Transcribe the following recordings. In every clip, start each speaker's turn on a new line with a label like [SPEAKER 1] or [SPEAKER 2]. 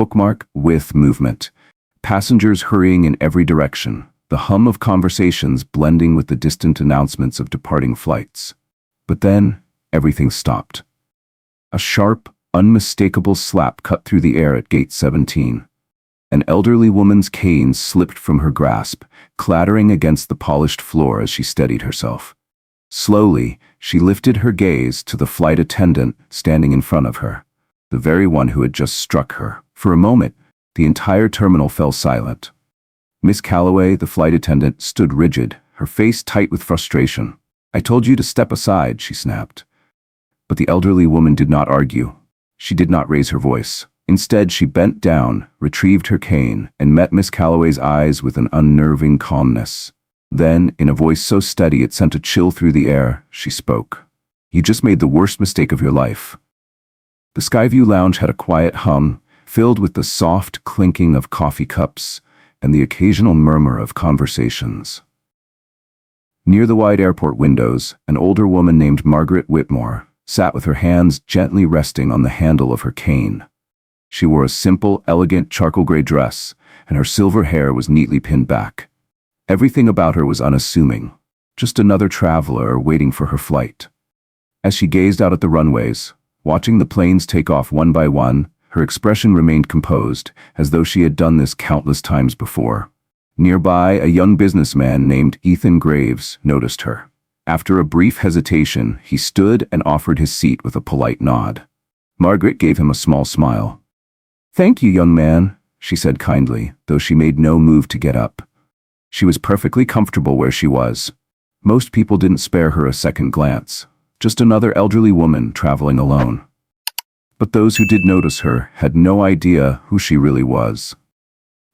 [SPEAKER 1] bookmark with movement. Passengers hurrying in every direction, the hum of conversations blending with the distant announcements of departing flights. But then, everything stopped. A sharp, unmistakable slap cut through the air at gate 17. An elderly woman's cane slipped from her grasp, clattering against the polished floor as she steadied herself. Slowly, she lifted her gaze to the flight attendant standing in front of her, the very one who had just struck her. For a moment, the entire terminal fell silent. Miss Calloway, the flight attendant, stood rigid, her face tight with frustration. "I told you to step aside," she snapped. But the elderly woman did not argue. She did not raise her voice. Instead, she bent down, retrieved her cane, and met Miss Calloway's eyes with an unnerving calmness. Then, in a voice so steady it sent a chill through the air, she spoke. "You just made the worst mistake of your life." The Skyview Lounge had a quiet hum, filled with the soft clinking of coffee cups and the occasional murmur of conversations. Near the wide airport windows, an older woman named Margaret Whitmore sat with her hands gently resting on the handle of her cane. She wore a simple, elegant charcoal gray dress, and her silver hair was neatly pinned back. Everything about her was unassuming, just another traveler waiting for her flight. As she gazed out at the runways, watching the planes take off one by one, her expression remained composed, as though she had done this countless times before. Nearby, a young businessman named Ethan Graves noticed her. After a brief hesitation, he stood and offered his seat with a polite nod. Margaret gave him a small smile. "Thank you, young man," she said kindly, though she made no move to get up. She was perfectly comfortable where she was. Most people didn't spare her a second glance. Just another elderly woman traveling alone. But those who did notice her had no idea who she really was.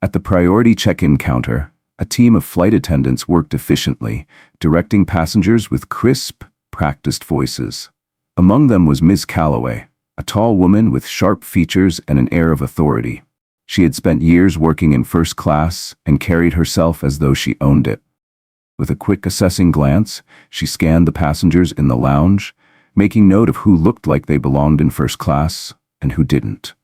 [SPEAKER 1] At the priority check-in counter, a team of flight attendants worked efficiently, directing passengers with crisp, practiced voices. Among them was Miss Calloway, a tall woman with sharp features and an air of authority. She had spent years working in first class and carried herself as though she owned it. With a quick assessing glance, she scanned the passengers in the lounge, making note of who looked like they belonged in first class and who didn't.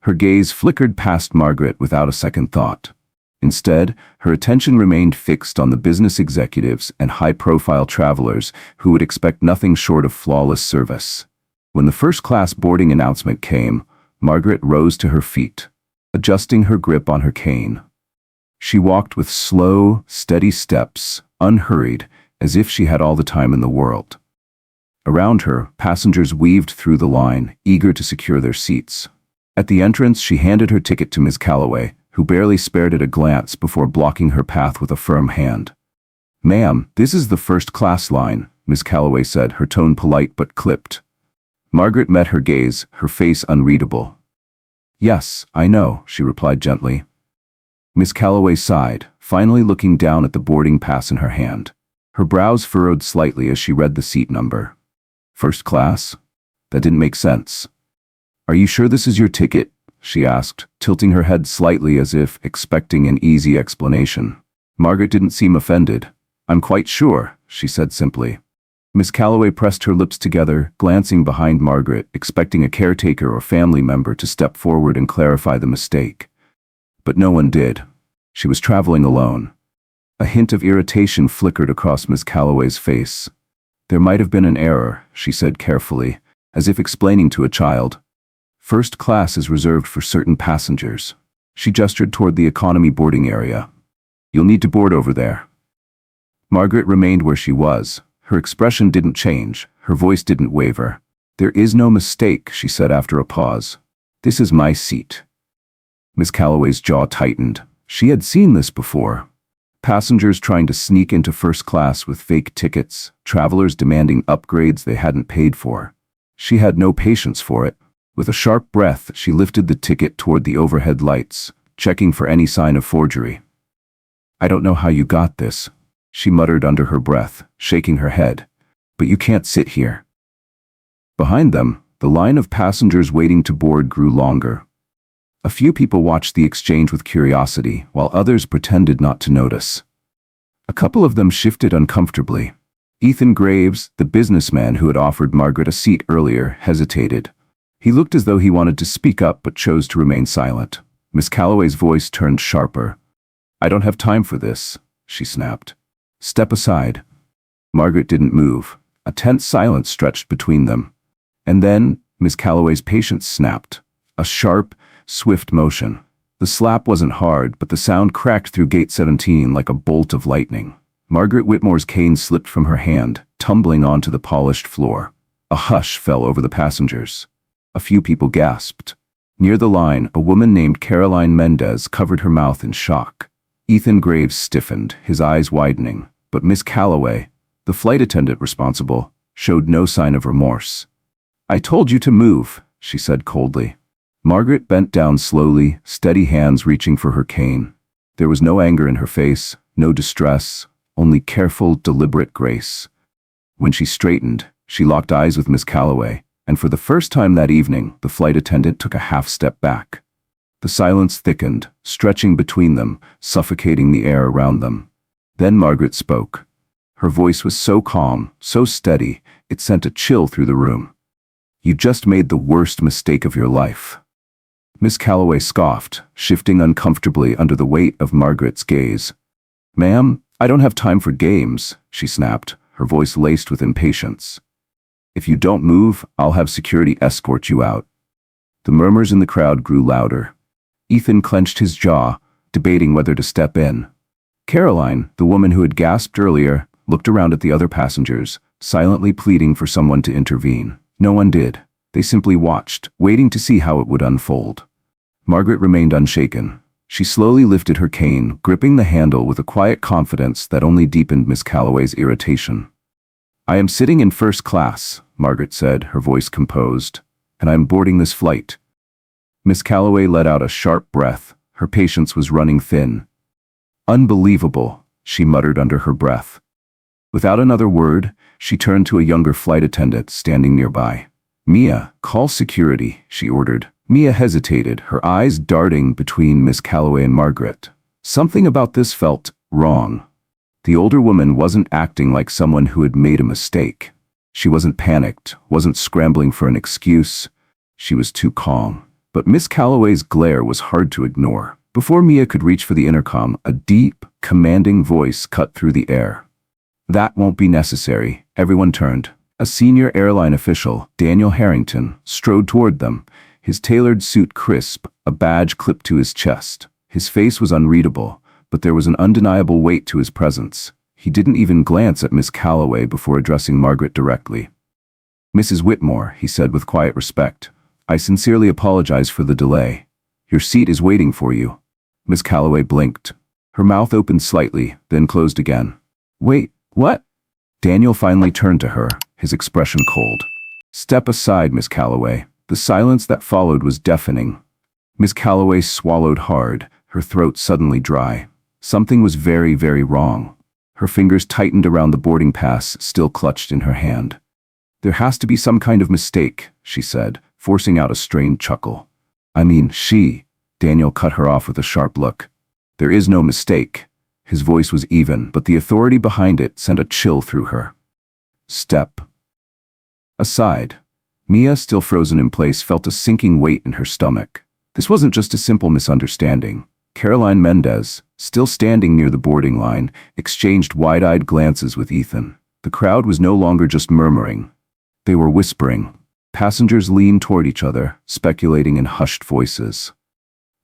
[SPEAKER 1] Her gaze flickered past Margaret without a second thought. Instead, her attention remained fixed on the business executives and high-profile travelers who would expect nothing short of flawless service. When the first-class boarding announcement came, Margaret rose to her feet, adjusting her grip on her cane. She walked with slow, steady steps, unhurried, as if she had all the time in the world. Around her, passengers weaved through the line, eager to secure their seats. At the entrance, she handed her ticket to Miss Calloway, who barely spared it a glance before blocking her path with a firm hand. "Ma'am, this is the first-class line," Miss Calloway said, her tone polite but clipped. Margaret met her gaze, her face unreadable. "Yes, I know," she replied gently. Miss Calloway sighed, finally looking down at the boarding pass in her hand. Her brows furrowed slightly as she read the seat number. "First class? That didn't make sense." "Are you sure this is your ticket?" she asked, tilting her head slightly as if expecting an easy explanation. Margaret didn't seem offended. "I'm quite sure," she said simply. Miss Calloway pressed her lips together, glancing behind Margaret, expecting a caretaker or family member to step forward and clarify the mistake. But no one did. She was traveling alone. A hint of irritation flickered across Miss Calloway's face. "There might have been an error," she said carefully, as if explaining to a child. "First class is reserved for certain passengers." She gestured toward the economy boarding area. "You'll need to board over there." Margaret remained where she was. Her expression didn't change, her voice didn't waver. "There is no mistake," she said after a pause. "This is my seat." Miss Calloway's jaw tightened. She had seen this before. Passengers trying to sneak into first class with fake tickets, travelers demanding upgrades they hadn't paid for. She had no patience for it. With a sharp breath, she lifted the ticket toward the overhead lights, checking for any sign of forgery. "I don't know how you got this," she muttered under her breath, shaking her head. "But you can't sit here." Behind them, the line of passengers waiting to board grew longer. A few people watched the exchange with curiosity, while others pretended not to notice. A couple of them shifted uncomfortably. Ethan Graves, the businessman who had offered Margaret a seat earlier, hesitated. He looked as though he wanted to speak up but chose to remain silent. Miss Calloway's voice turned sharper. "I don't have time for this," she snapped. "Step aside." Margaret didn't move. A tense silence stretched between them. And then, Miss Calloway's patience snapped. A sharp, swift motion. The slap wasn't hard, but the sound cracked through gate 17 like a bolt of lightning. Margaret Whitmore's cane slipped from her hand, tumbling onto the polished floor. A hush fell over the passengers. A few people gasped. Near the line, a woman named Caroline Mendez covered her mouth in shock. Ethan Graves stiffened, his eyes widening, but Miss Calloway, the flight attendant responsible, showed no sign of remorse. "I told you to move," she said coldly. Margaret bent down slowly, steady hands reaching for her cane. There was no anger in her face, no distress, only careful, deliberate grace. When she straightened, she locked eyes with Miss Calloway, and for the first time that evening, the flight attendant took a half step back. The silence thickened, stretching between them, suffocating the air around them. Then Margaret spoke. Her voice was so calm, so steady, it sent a chill through the room. "You just made the worst mistake of your life." Miss Calloway scoffed, shifting uncomfortably under the weight of Margaret's gaze. "Ma'am, I don't have time for games," she snapped, her voice laced with impatience. "If you don't move, I'll have security escort you out." The murmurs in the crowd grew louder. Ethan clenched his jaw, debating whether to step in. Caroline, the woman who had gasped earlier, looked around at the other passengers, silently pleading for someone to intervene. No one did. They simply watched, waiting to see how it would unfold. Margaret remained unshaken. She slowly lifted her cane, gripping the handle with a quiet confidence that only deepened Miss Calloway's irritation. "I am sitting in first class," Margaret said, her voice composed, "and I am boarding this flight." Miss Calloway let out a sharp breath. Her patience was running thin. "Unbelievable," she muttered under her breath. Without another word, she turned to a younger flight attendant standing nearby. "Mia, call security," she ordered. Mia hesitated, her eyes darting between Miss Calloway and Margaret. Something about this felt wrong. The older woman wasn't acting like someone who had made a mistake. She wasn't panicked, wasn't scrambling for an excuse. She was too calm. But Miss Calloway's glare was hard to ignore. Before Mia could reach for the intercom, a deep, commanding voice cut through the air. "That won't be necessary." Everyone turned. A senior airline official, Daniel Harrington, strode toward them, his tailored suit crisp, a badge clipped to his chest. His face was unreadable, but there was an undeniable weight to his presence. He didn't even glance at Miss Calloway before addressing Margaret directly. "Mrs. Whitmore," he said with quiet respect, "I sincerely apologize for the delay. Your seat is waiting for you." Miss Calloway blinked. Her mouth opened slightly, then closed again. "Wait, what?" Daniel finally turned to her, his expression cold. "Step aside, Miss Calloway." The silence that followed was deafening. Miss Calloway swallowed hard, her throat suddenly dry. Something was very, very wrong. Her fingers tightened around the boarding pass still clutched in her hand. "There has to be some kind of mistake," she said, forcing out a strained chuckle. Daniel cut her off with a sharp look. "There is no mistake." His voice was even, but the authority behind it sent a chill through her. "Step aside." Mia, still frozen in place, felt a sinking weight in her stomach. This wasn't just a simple misunderstanding. Caroline Mendez, still standing near the boarding line, exchanged wide-eyed glances with Ethan. The crowd was no longer just murmuring. They were whispering. Passengers leaned toward each other, speculating in hushed voices.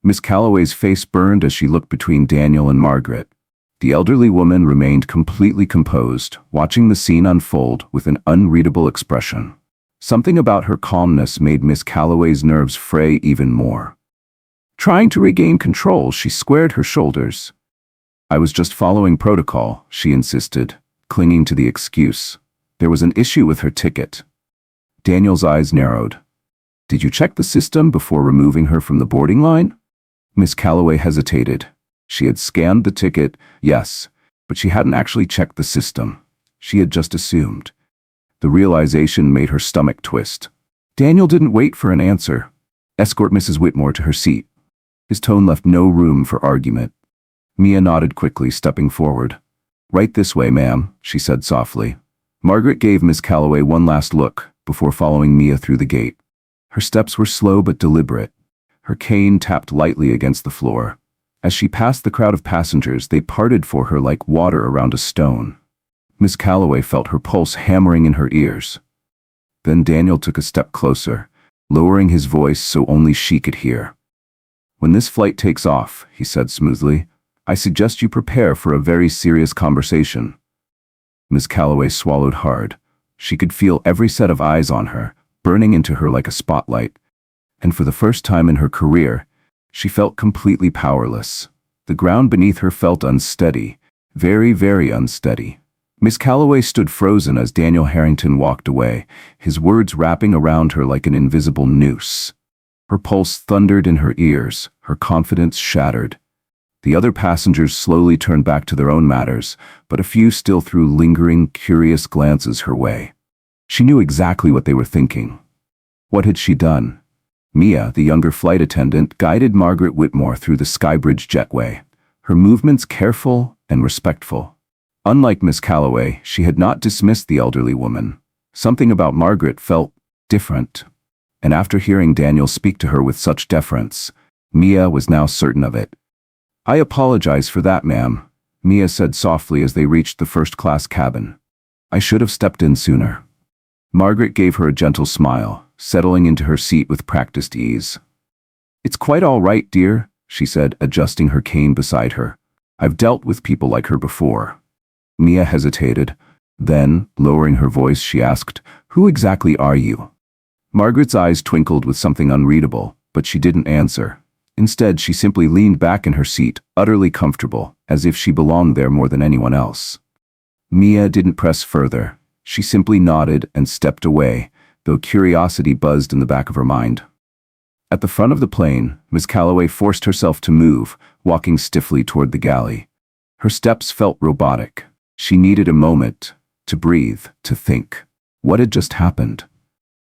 [SPEAKER 1] Miss Calloway's face burned as she looked between Daniel and Margaret. The elderly woman remained completely composed, watching the scene unfold with an unreadable expression. Something about her calmness made Miss Calloway's nerves fray even more. Trying to regain control, she squared her shoulders. "I was just following protocol," she insisted, clinging to the excuse. There was an issue with her ticket. Daniel's eyes narrowed. "Did you check the system before removing her from the boarding line?" Miss Calloway hesitated. She had scanned the ticket, yes, but she hadn't actually checked the system. She had just assumed. The realization made her stomach twist. Daniel didn't wait for an answer. "Escort Mrs. Whitmore to her seat." His tone left no room for argument. Mia nodded quickly, stepping forward. "Right this way, ma'am," she said softly. Margaret gave Miss Calloway one last look before following Mia through the gate. Her steps were slow but deliberate. Her cane tapped lightly against the floor. As she passed the crowd of passengers, they parted for her like water around a stone. Miss Calloway felt her pulse hammering in her ears. Then Daniel took a step closer, lowering his voice so only she could hear. "When this flight takes off," he said smoothly, "I suggest you prepare for a very serious conversation." Miss Calloway swallowed hard. She could feel every set of eyes on her, burning into her like a spotlight. And for the first time in her career, she felt completely powerless. The ground beneath her felt unsteady, very, very unsteady. Miss Calloway stood frozen as Daniel Harrington walked away, his words wrapping around her like an invisible noose. Her pulse thundered in her ears, her confidence shattered. The other passengers slowly turned back to their own matters, but a few still threw lingering, curious glances her way. She knew exactly what they were thinking. What had she done? Mia, the younger flight attendant, guided Margaret Whitmore through the Skybridge jetway, her movements careful and respectful. Unlike Miss Calloway, she had not dismissed the elderly woman. Something about Margaret felt different. And after hearing Daniel speak to her with such deference, Mia was now certain of it. "I apologize for that, ma'am," Mia said softly as they reached the first-class cabin. "I should have stepped in sooner." Margaret gave her a gentle smile, settling into her seat with practiced ease. "It's quite all right, dear," she said, adjusting her cane beside her. "I've dealt with people like her before." Mia hesitated. Then, lowering her voice, she asked, "Who exactly are you?" Margaret's eyes twinkled with something unreadable, but she didn't answer. Instead, she simply leaned back in her seat, utterly comfortable, as if she belonged there more than anyone else. Mia didn't press further. She simply nodded and stepped away, though curiosity buzzed in the back of her mind. At the front of the plane, Miss Calloway forced herself to move, walking stiffly toward the galley. Her steps felt robotic. She needed a moment to breathe, to think. What had just happened?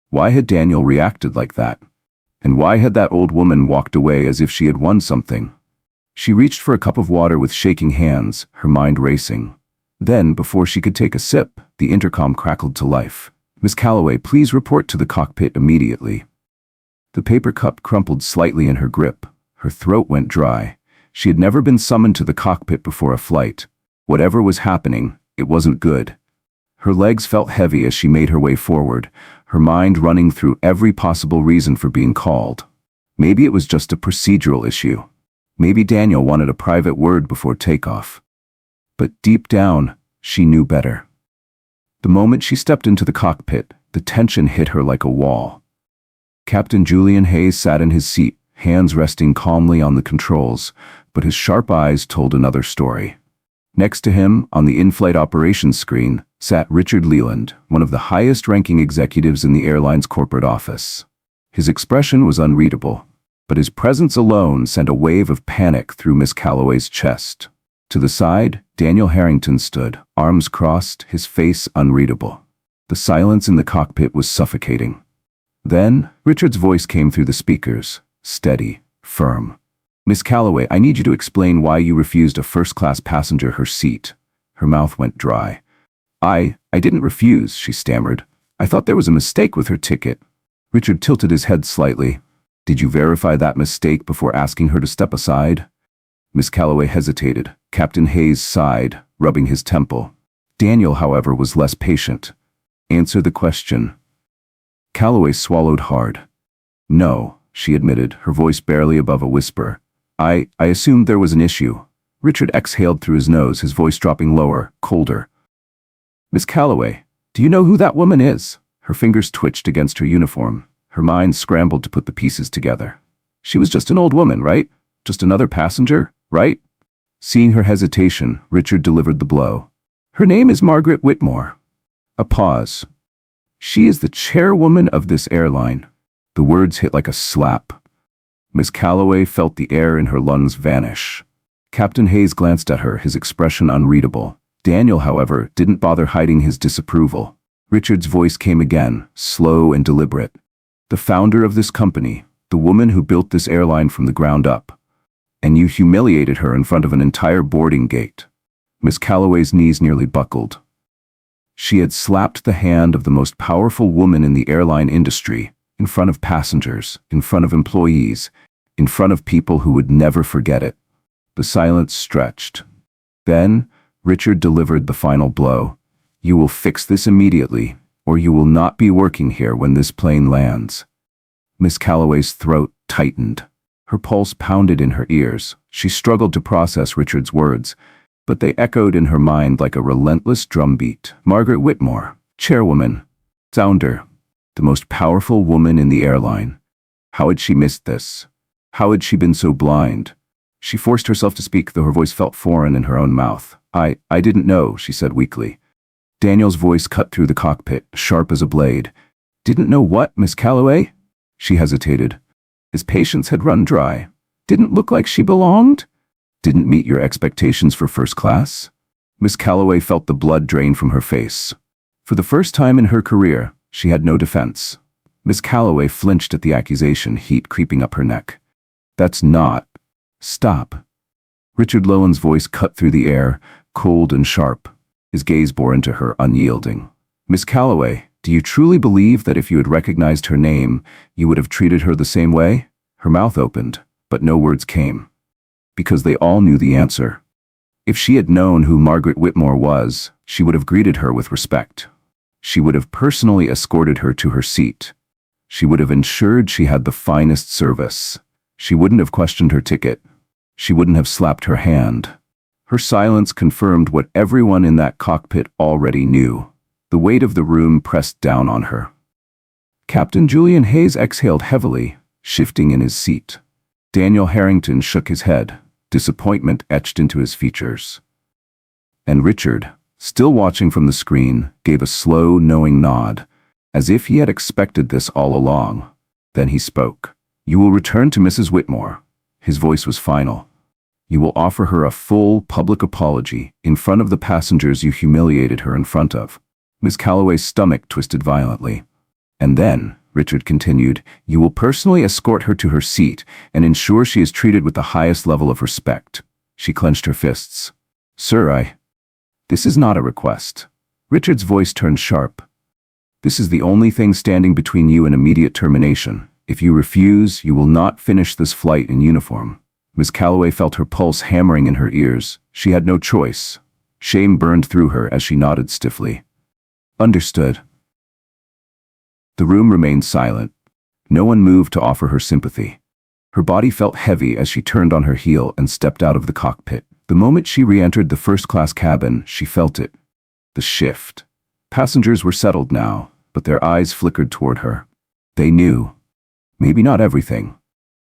[SPEAKER 1] Why had Daniel reacted like that? And why had that old woman walked away as if she had won something? She reached for a cup of water with shaking hands, her mind racing. Then, before she could take a sip, the intercom crackled to life. "Miss Calloway, please report to the cockpit immediately." The paper cup crumpled slightly in her grip. Her throat went dry. She had never been summoned to the cockpit before a flight. Whatever was happening, it wasn't good. Her legs felt heavy as she made her way forward, her mind running through every possible reason for being called. Maybe it was just a procedural issue. Maybe Daniel wanted a private word before takeoff. But deep down, she knew better. The moment she stepped into the cockpit, the tension hit her like a wall. Captain Julian Hayes sat in his seat, hands resting calmly on the controls, but his sharp eyes told another story. Next to him, on the in-flight operations screen, sat Richard Leland, one of the highest-ranking executives in the airline's corporate office. His expression was unreadable, but his presence alone sent a wave of panic through Miss Calloway's chest. To the side, Daniel Harrington stood, arms crossed, his face unreadable. The silence in the cockpit was suffocating. Then, Richard's voice came through the speakers, steady, firm. "Miss Calloway, I need you to explain why you refused a first-class passenger her seat." Her mouth went dry. I didn't refuse," she stammered. "I thought there was a mistake with her ticket." Richard tilted his head slightly. "Did you verify that mistake before asking her to step aside?" Miss Calloway hesitated. Captain Hayes sighed, rubbing his temple. Daniel, however, was less patient. "Answer the question." Calloway swallowed hard. "No," she admitted, her voice barely above a whisper. I assumed there was an issue." Richard exhaled through his nose, his voice dropping lower, colder. "Miss Calloway, do you know who that woman is?" Her fingers twitched against her uniform. Her mind scrambled to put the pieces together. "She was just an old woman, right? Just another passenger, right?" Seeing her hesitation, Richard delivered the blow. "Her name is Margaret Whitmore." A pause. "She is the chairwoman of this airline." The words hit like a slap. Miss Calloway felt the air in her lungs vanish. Captain Hayes glanced at her, his expression unreadable. Daniel, however, didn't bother hiding his disapproval. Richard's voice came again, slow and deliberate. "The founder of this company, the woman who built this airline from the ground up. And you humiliated her in front of an entire boarding gate." Miss Calloway's knees nearly buckled. She had slapped the hand of the most powerful woman in the airline industry, In front of passengers, in front of employees, in front of people who would never forget it. The silence stretched. Then, Richard delivered the final blow. You will fix this immediately, or you will not be working here when this plane lands. Miss Calloway's throat tightened. Her pulse pounded in her ears. She struggled to process Richard's words, but they echoed in her mind like a relentless drumbeat. Margaret Whitmore, Chairwoman, founder, the most powerful woman in the airline. How had she missed this? How had she been so blind? She forced herself to speak, though her voice felt foreign in her own mouth. I didn't know, she said weakly. Daniel's voice cut through the cockpit, sharp as a blade. Didn't know what, Miss Calloway? She hesitated. His patience had run dry. Didn't look like she belonged? Didn't meet your expectations for first class? Miss Calloway felt the blood drain from her face. For the first time in her career, she had no defense. Miss Calloway flinched at the accusation, heat creeping up her neck. That's not. Stop. Richard Lowen's voice cut through the air, cold and sharp. His gaze bore into her, unyielding. Miss Calloway, do you truly believe that if you had recognized her name, you would have treated her the same way? Her mouth opened, but no words came. Because they all knew the answer. If she had known who Margaret Whitmore was, she would have greeted her with respect. She would have personally escorted her to her seat. She would have ensured she had the finest service. She wouldn't have questioned her ticket. She wouldn't have slapped her hand. Her silence confirmed what everyone in that cockpit already knew. The weight of the room pressed down on her. Captain Julian Hayes exhaled heavily, shifting in his seat. Daniel Harrington shook his head, disappointment etched into his features. And Richard, still watching from the screen, gave a slow, knowing nod, as if he had expected this all along. Then he spoke. You will return to Mrs. Whitmore. His voice was final. You will offer her a full, public apology in front of the passengers you humiliated her in front of. Miss Calloway's stomach twisted violently. And then, Richard continued, you will personally escort her to her seat and ensure she is treated with the highest level of respect. She clenched her fists. Sir, This is not a request. Richard's voice turned sharp. This is the only thing standing between you and immediate termination. If you refuse, you will not finish this flight in uniform. Miss Calloway felt her pulse hammering in her ears. She had no choice. Shame burned through her as she nodded stiffly. Understood. The room remained silent. No one moved to offer her sympathy. Her body felt heavy as she turned on her heel and stepped out of the cockpit. The moment she re-entered the first-class cabin, she felt it. The shift. Passengers were settled now, but their eyes flickered toward her. They knew. Maybe not everything,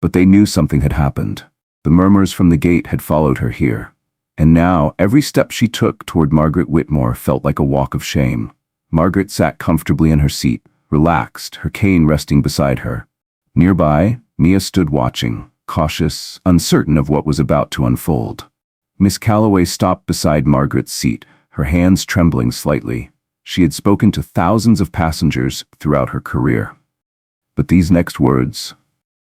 [SPEAKER 1] but they knew something had happened. The murmurs from the gate had followed her here. And now, every step she took toward Margaret Whitmore felt like a walk of shame. Margaret sat comfortably in her seat, relaxed, her cane resting beside her. Nearby, Mia stood watching, cautious, uncertain of what was about to unfold. Miss Calloway stopped beside Margaret's seat, her hands trembling slightly. She had spoken to thousands of passengers throughout her career. But these next words,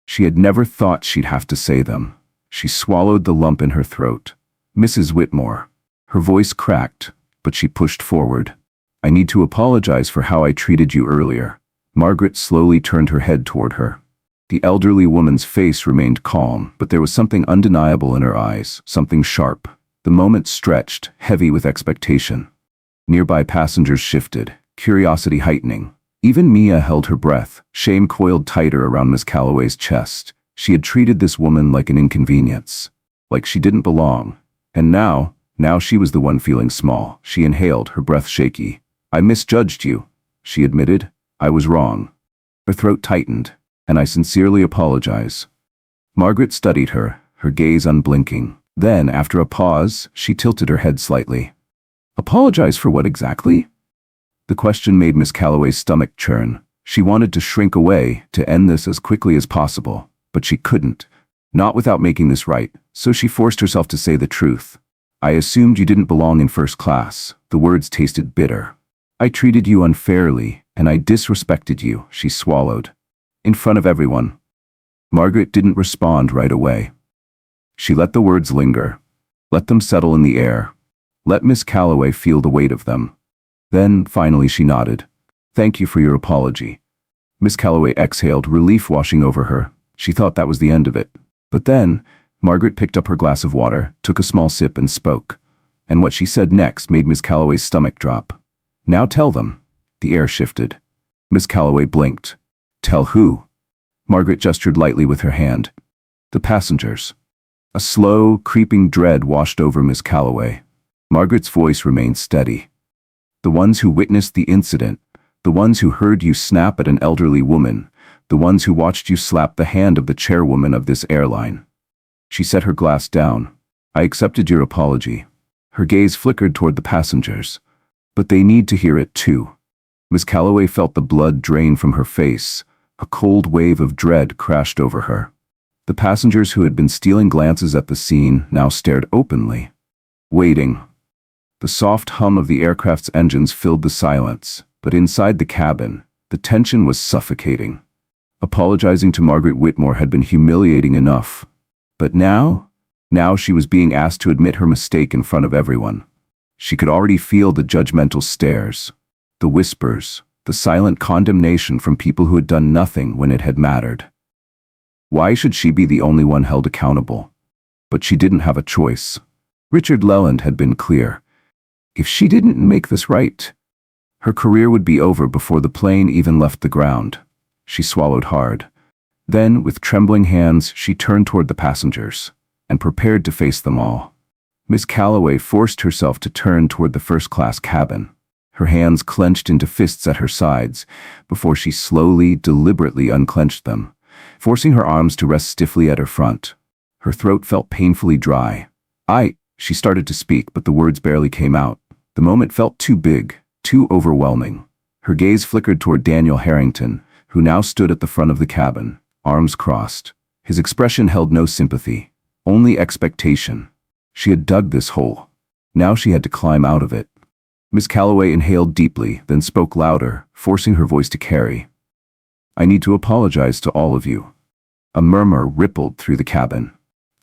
[SPEAKER 1] she had never thought she'd have to say them. She swallowed the lump in her throat. Mrs. Whitmore. Her voice cracked, but she pushed forward. I need to apologize for how I treated you earlier. Margaret slowly turned her head toward her. The elderly woman's face remained calm, but there was something undeniable in her eyes, something sharp. The moment stretched, heavy with expectation. Nearby passengers shifted, curiosity heightening. Even Mia held her breath, shame coiled tighter around Miss Calloway's chest. She had treated this woman like an inconvenience, like she didn't belong. And now she was the one feeling small. She inhaled, her breath shaky. I misjudged you, she admitted. I was wrong. Her throat tightened, and I sincerely apologize. Margaret studied her, her gaze unblinking. Then, after a pause, she tilted her head slightly. Apologize for what exactly? The question made Miss Calloway's stomach churn. She wanted to shrink away, to end this as quickly as possible, but she couldn't. Not without making this right, so she forced herself to say the truth. I assumed you didn't belong in first class. The words tasted bitter. I treated you unfairly, and I disrespected you, she swallowed. In front of everyone. Margaret didn't respond right away. She let the words linger. Let them settle in the air. Let Miss Calloway feel the weight of them. Then, finally, she nodded. Thank you for your apology. Miss Calloway exhaled, relief washing over her. She thought that was the end of it. But then, Margaret picked up her glass of water, took a small sip and spoke. And what she said next made Miss Calloway's stomach drop. "Now tell them." The air shifted. Miss Calloway blinked. "Tell who?" Margaret gestured lightly with her hand. "The passengers." A slow, creeping dread washed over Miss Calloway. Margaret's voice remained steady. "The ones who witnessed the incident, the ones who heard you snap at an elderly woman, the ones who watched you slap the hand of the chairwoman of this airline." She set her glass down. "I accepted your apology." Her gaze flickered toward the passengers. "But they need to hear it too." Miss Calloway felt the blood drain from her face. A cold wave of dread crashed over her. The passengers who had been stealing glances at the scene now stared openly, waiting. The soft hum of the aircraft's engines filled the silence, but inside the cabin, the tension was suffocating. Apologizing to Margaret Whitmore had been humiliating enough. But now she was being asked to admit her mistake in front of everyone. She could already feel the judgmental stares, the whispers, the silent condemnation from people who had done nothing when it had mattered. Why should she be the only one held accountable? But she didn't have a choice. Richard Leland had been clear. If she didn't make this right, her career would be over before the plane even left the ground. She swallowed hard. Then, with trembling hands, she turned toward the passengers and prepared to face them all. Miss Calloway forced herself to turn toward the first-class cabin. Her hands clenched into fists at her sides before she slowly, deliberately unclenched them, forcing her arms to rest stiffly at her front. Her throat felt painfully dry. She started to speak, but the words barely came out. The moment felt too big, too overwhelming. Her gaze flickered toward Daniel Harrington, who now stood at the front of the cabin, arms crossed. His expression held no sympathy, only expectation. She had dug this hole. Now she had to climb out of it. Miss Calloway inhaled deeply, then spoke louder, forcing her voice to carry. "I need to apologize to all of you." A murmur rippled through the cabin.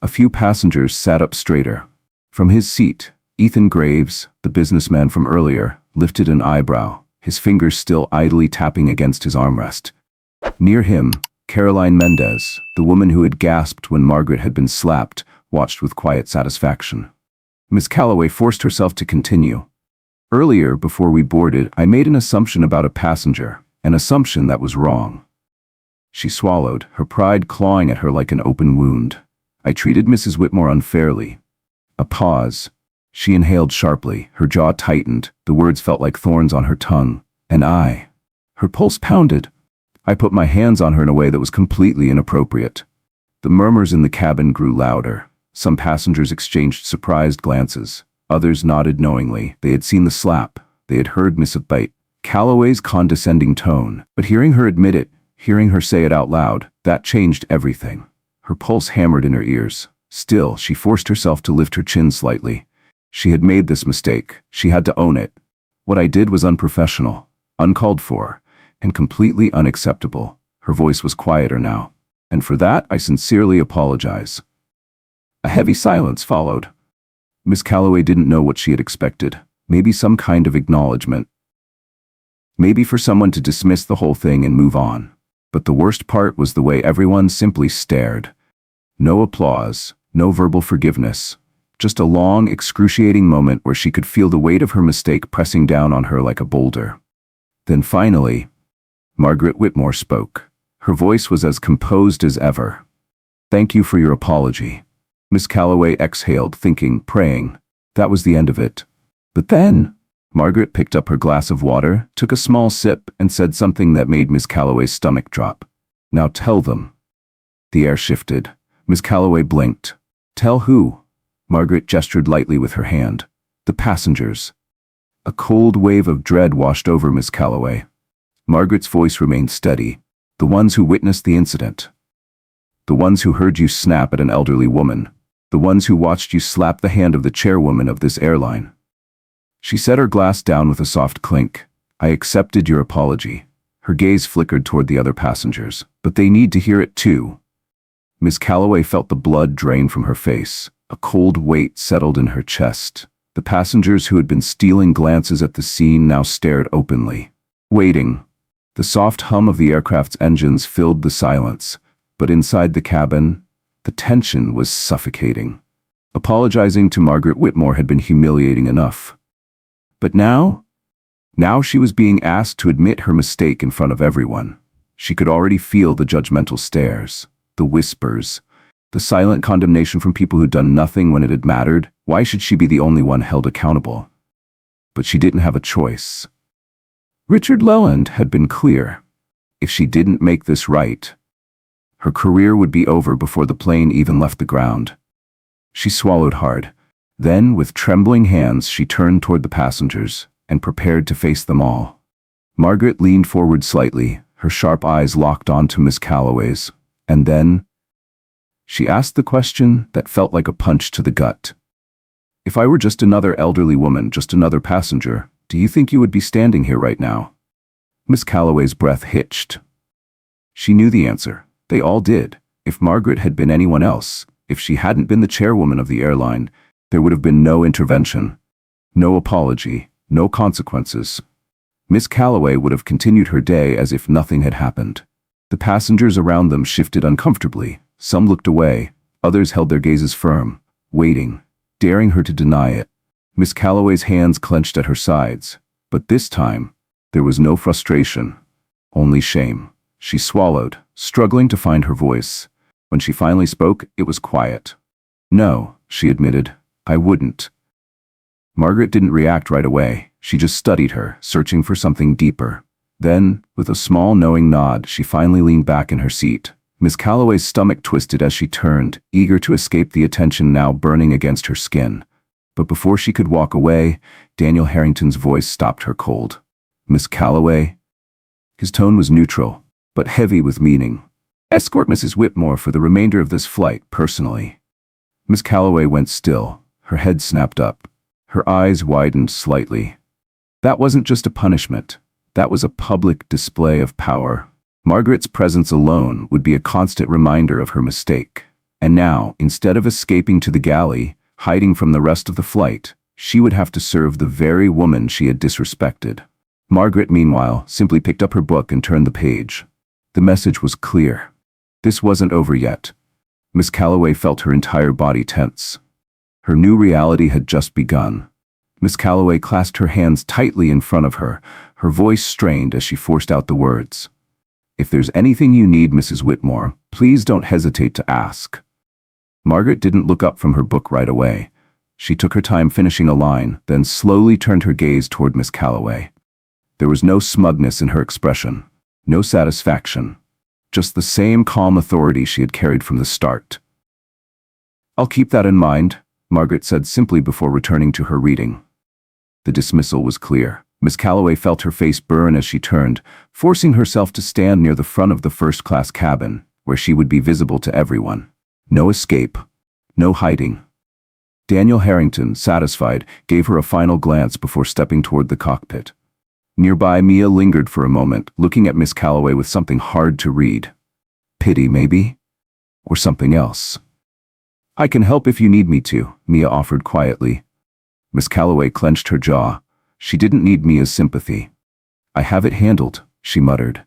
[SPEAKER 1] A few passengers sat up straighter. From his seat, Ethan Graves, the businessman from earlier, lifted an eyebrow, his fingers still idly tapping against his armrest. Near him, Caroline Mendez, the woman who had gasped when Margaret had been slapped, watched with quiet satisfaction. Miss Calloway forced herself to continue. "Earlier, before we boarded, I made an assumption about a passenger, an assumption that was wrong." She swallowed, her pride clawing at her like an open wound. "I treated Mrs. Whitmore unfairly." A pause. She inhaled sharply, her jaw tightened, the words felt like thorns on her tongue. "And I." Her pulse pounded. "I put my hands on her in a way that was completely inappropriate." The murmurs in the cabin grew louder. Some passengers exchanged surprised glances. Others nodded knowingly. They had seen the slap. They had heard Miss Calloway's condescending tone. But hearing her admit it, hearing her say it out loud, that changed everything. Her pulse hammered in her ears. Still, she forced herself to lift her chin slightly. She had made this mistake. She had to own it. "What I did was unprofessional, uncalled for, and completely unacceptable." Her voice was quieter now. "And for that, I sincerely apologize." A heavy silence followed. Miss Calloway didn't know what she had expected. Maybe some kind of acknowledgement. Maybe for someone to dismiss the whole thing and move on. But the worst part was the way everyone simply stared. No applause, no verbal forgiveness. Just a long, excruciating moment where she could feel the weight of her mistake pressing down on her like a boulder. Then finally, Margaret Whitmore spoke. Her voice was as composed as ever. "Thank you for your apology." Miss Calloway exhaled, thinking, praying. That was the end of it. But then, Margaret picked up her glass of water, took a small sip, and said something that made Miss Calloway's stomach drop. "Now tell them." The air shifted. Miss Calloway blinked. "Tell who?" Margaret gestured lightly with her hand. "The passengers." A cold wave of dread washed over Miss Calloway. Margaret's voice remained steady. "The ones who witnessed the incident. The ones who heard you snap at an elderly woman. The ones who watched you slap the hand of the chairwoman of this airline." She set her glass down with a soft clink. "I accepted your apology." Her gaze flickered toward the other passengers. "But they need to hear it too." Miss Calloway felt the blood drain from her face. A cold weight settled in her chest. The passengers who had been stealing glances at the scene now stared openly, waiting. The soft hum of the aircraft's engines filled the silence, but inside the cabin, the tension was suffocating. Apologizing to Margaret Whitmore had been humiliating enough. But now she was being asked to admit her mistake in front of everyone. She could already feel the judgmental stares, the whispers, the silent condemnation from people who'd done nothing when it had mattered. Why should she be the only one held accountable? But she didn't have a choice. Richard Leland had been clear. If she didn't make this right, her career would be over before the plane even left the ground. She swallowed hard. Then, with trembling hands, she turned toward the passengers and prepared to face them all. Margaret leaned forward slightly, her sharp eyes locked onto Miss Calloway's, and then she asked the question that felt like a punch to the gut. If I were just another elderly woman, just another passenger, do you think you would be standing here right now? Miss Calloway's breath hitched. She knew the answer. They all did. If Margaret had been anyone else, if she hadn't been the chairwoman of the airline, there would have been no intervention, no apology, no consequences. Miss Calloway would have continued her day as if nothing had happened. The passengers around them shifted uncomfortably. Some looked away, others held their gazes firm, waiting, daring her to deny it. Miss Calloway's hands clenched at her sides, but this time, there was no frustration, only shame. She swallowed, struggling to find her voice. When she finally spoke, it was quiet. No, she admitted, I wouldn't. Margaret didn't react right away. She just studied her, searching for something deeper. Then, with a small knowing nod, she finally leaned back in her seat. Miss Calloway's stomach twisted as she turned, eager to escape the attention now burning against her skin. But before she could walk away, Daniel Harrington's voice stopped her cold. Miss Calloway? His tone was neutral, but heavy with meaning. Escort Mrs. Whitmore for the remainder of this flight, personally. Miss Calloway went still, her head snapped up. Her eyes widened slightly. That wasn't just a punishment. That was a public display of power. Margaret's presence alone would be a constant reminder of her mistake. And now, instead of escaping to the galley, hiding from the rest of the flight, she would have to serve the very woman she had disrespected. Margaret, meanwhile, simply picked up her book and turned the page. The message was clear. This wasn't over yet. Miss Calloway felt her entire body tense. Her new reality had just begun. Miss Calloway clasped her hands tightly in front of her, her voice strained as she forced out the words. If there's anything you need, Mrs. Whitmore, please don't hesitate to ask. Margaret didn't look up from her book right away. She took her time finishing a line, then slowly turned her gaze toward Miss Calloway. There was no smugness in her expression, no satisfaction, just the same calm authority she had carried from the start. I'll keep that in mind, Margaret said simply before returning to her reading. The dismissal was clear. Miss Calloway felt her face burn as she turned, forcing herself to stand near the front of the first-class cabin, where she would be visible to everyone. No escape, no hiding. Daniel Harrington, satisfied, gave her a final glance before stepping toward the cockpit. Nearby, Mia lingered for a moment, looking at Miss Calloway with something hard to read. Pity, maybe? Or something else? I can help if you need me to, Mia offered quietly. Miss Calloway clenched her jaw. She didn't need Mia's sympathy. I have it handled, she muttered.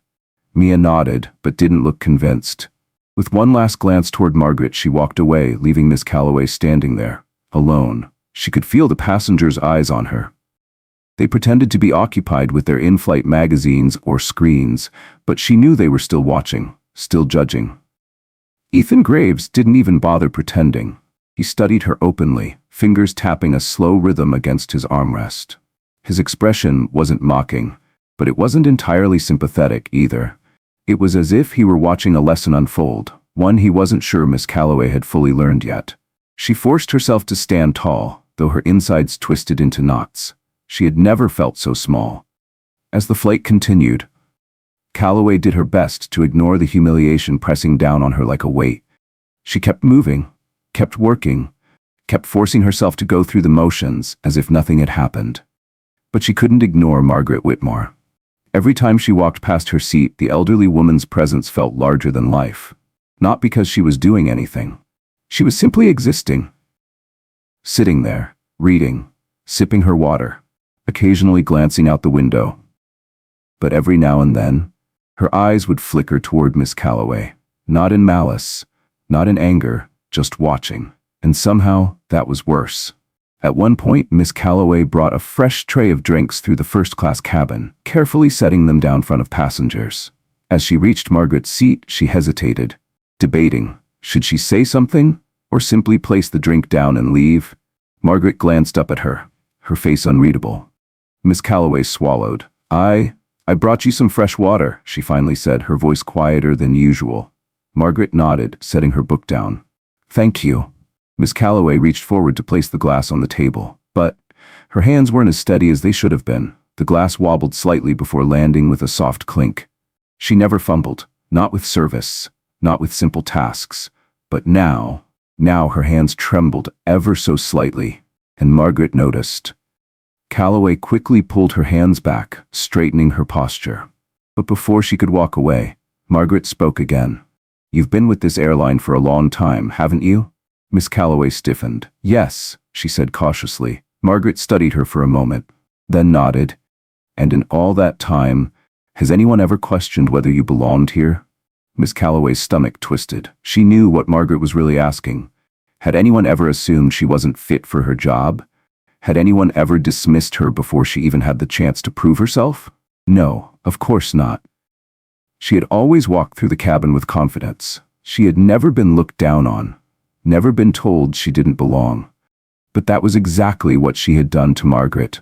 [SPEAKER 1] Mia nodded, but didn't look convinced. With one last glance toward Margaret, she walked away, leaving Miss Calloway standing there, alone. She could feel the passengers' eyes on her. They pretended to be occupied with their in-flight magazines or screens, but she knew they were still watching, still judging. Ethan Graves didn't even bother pretending. He studied her openly, fingers tapping a slow rhythm against his armrest. His expression wasn't mocking, but it wasn't entirely sympathetic either. It was as if he were watching a lesson unfold, one he wasn't sure Miss Calloway had fully learned yet. She forced herself to stand tall, though her insides twisted into knots. She had never felt so small. As the flight continued, Calloway did her best to ignore the humiliation pressing down on her like a weight. She kept moving, kept working, kept forcing herself to go through the motions as if nothing had happened. But she couldn't ignore Margaret Whitmore. Every time she walked past her seat, the elderly woman's presence felt larger than life. Not because she was doing anything. She was simply existing. Sitting there, reading, sipping her water, occasionally glancing out the window. But every now and then, Her eyes would flicker toward Miss Calloway, not in malice, not in anger, just watching. And somehow, that was worse. At one point, Miss Calloway brought a fresh tray of drinks through the first-class cabin, carefully setting them down in front of passengers. As she reached Margaret's seat, she hesitated, debating, should she say something, or simply place the drink down and leave? Margaret glanced up at her, her face unreadable. Miss Calloway swallowed. I brought you some fresh water, she finally said, her voice quieter than usual. Margaret nodded, setting her book down. Thank you. Miss Calloway reached forward to place the glass on the table, but her hands weren't as steady as they should have been. The glass wobbled slightly before landing with a soft clink. She never fumbled, not with service, not with simple tasks, but now her hands trembled ever so slightly, and Margaret noticed. Calloway quickly pulled her hands back, straightening her posture. But before she could walk away, Margaret spoke again. You've been with this airline for a long time, haven't you? Miss Calloway stiffened. Yes, she said cautiously. Margaret studied her for a moment, then nodded. And in all that time, has anyone ever questioned whether you belonged here? Miss Calloway's stomach twisted. She knew what Margaret was really asking. Had anyone ever assumed she wasn't fit for her job? Had anyone ever dismissed her before she even had the chance to prove herself? No, of course not. She had always walked through the cabin with confidence. She had never been looked down on, never been told she didn't belong. But that was exactly what she had done to Margaret.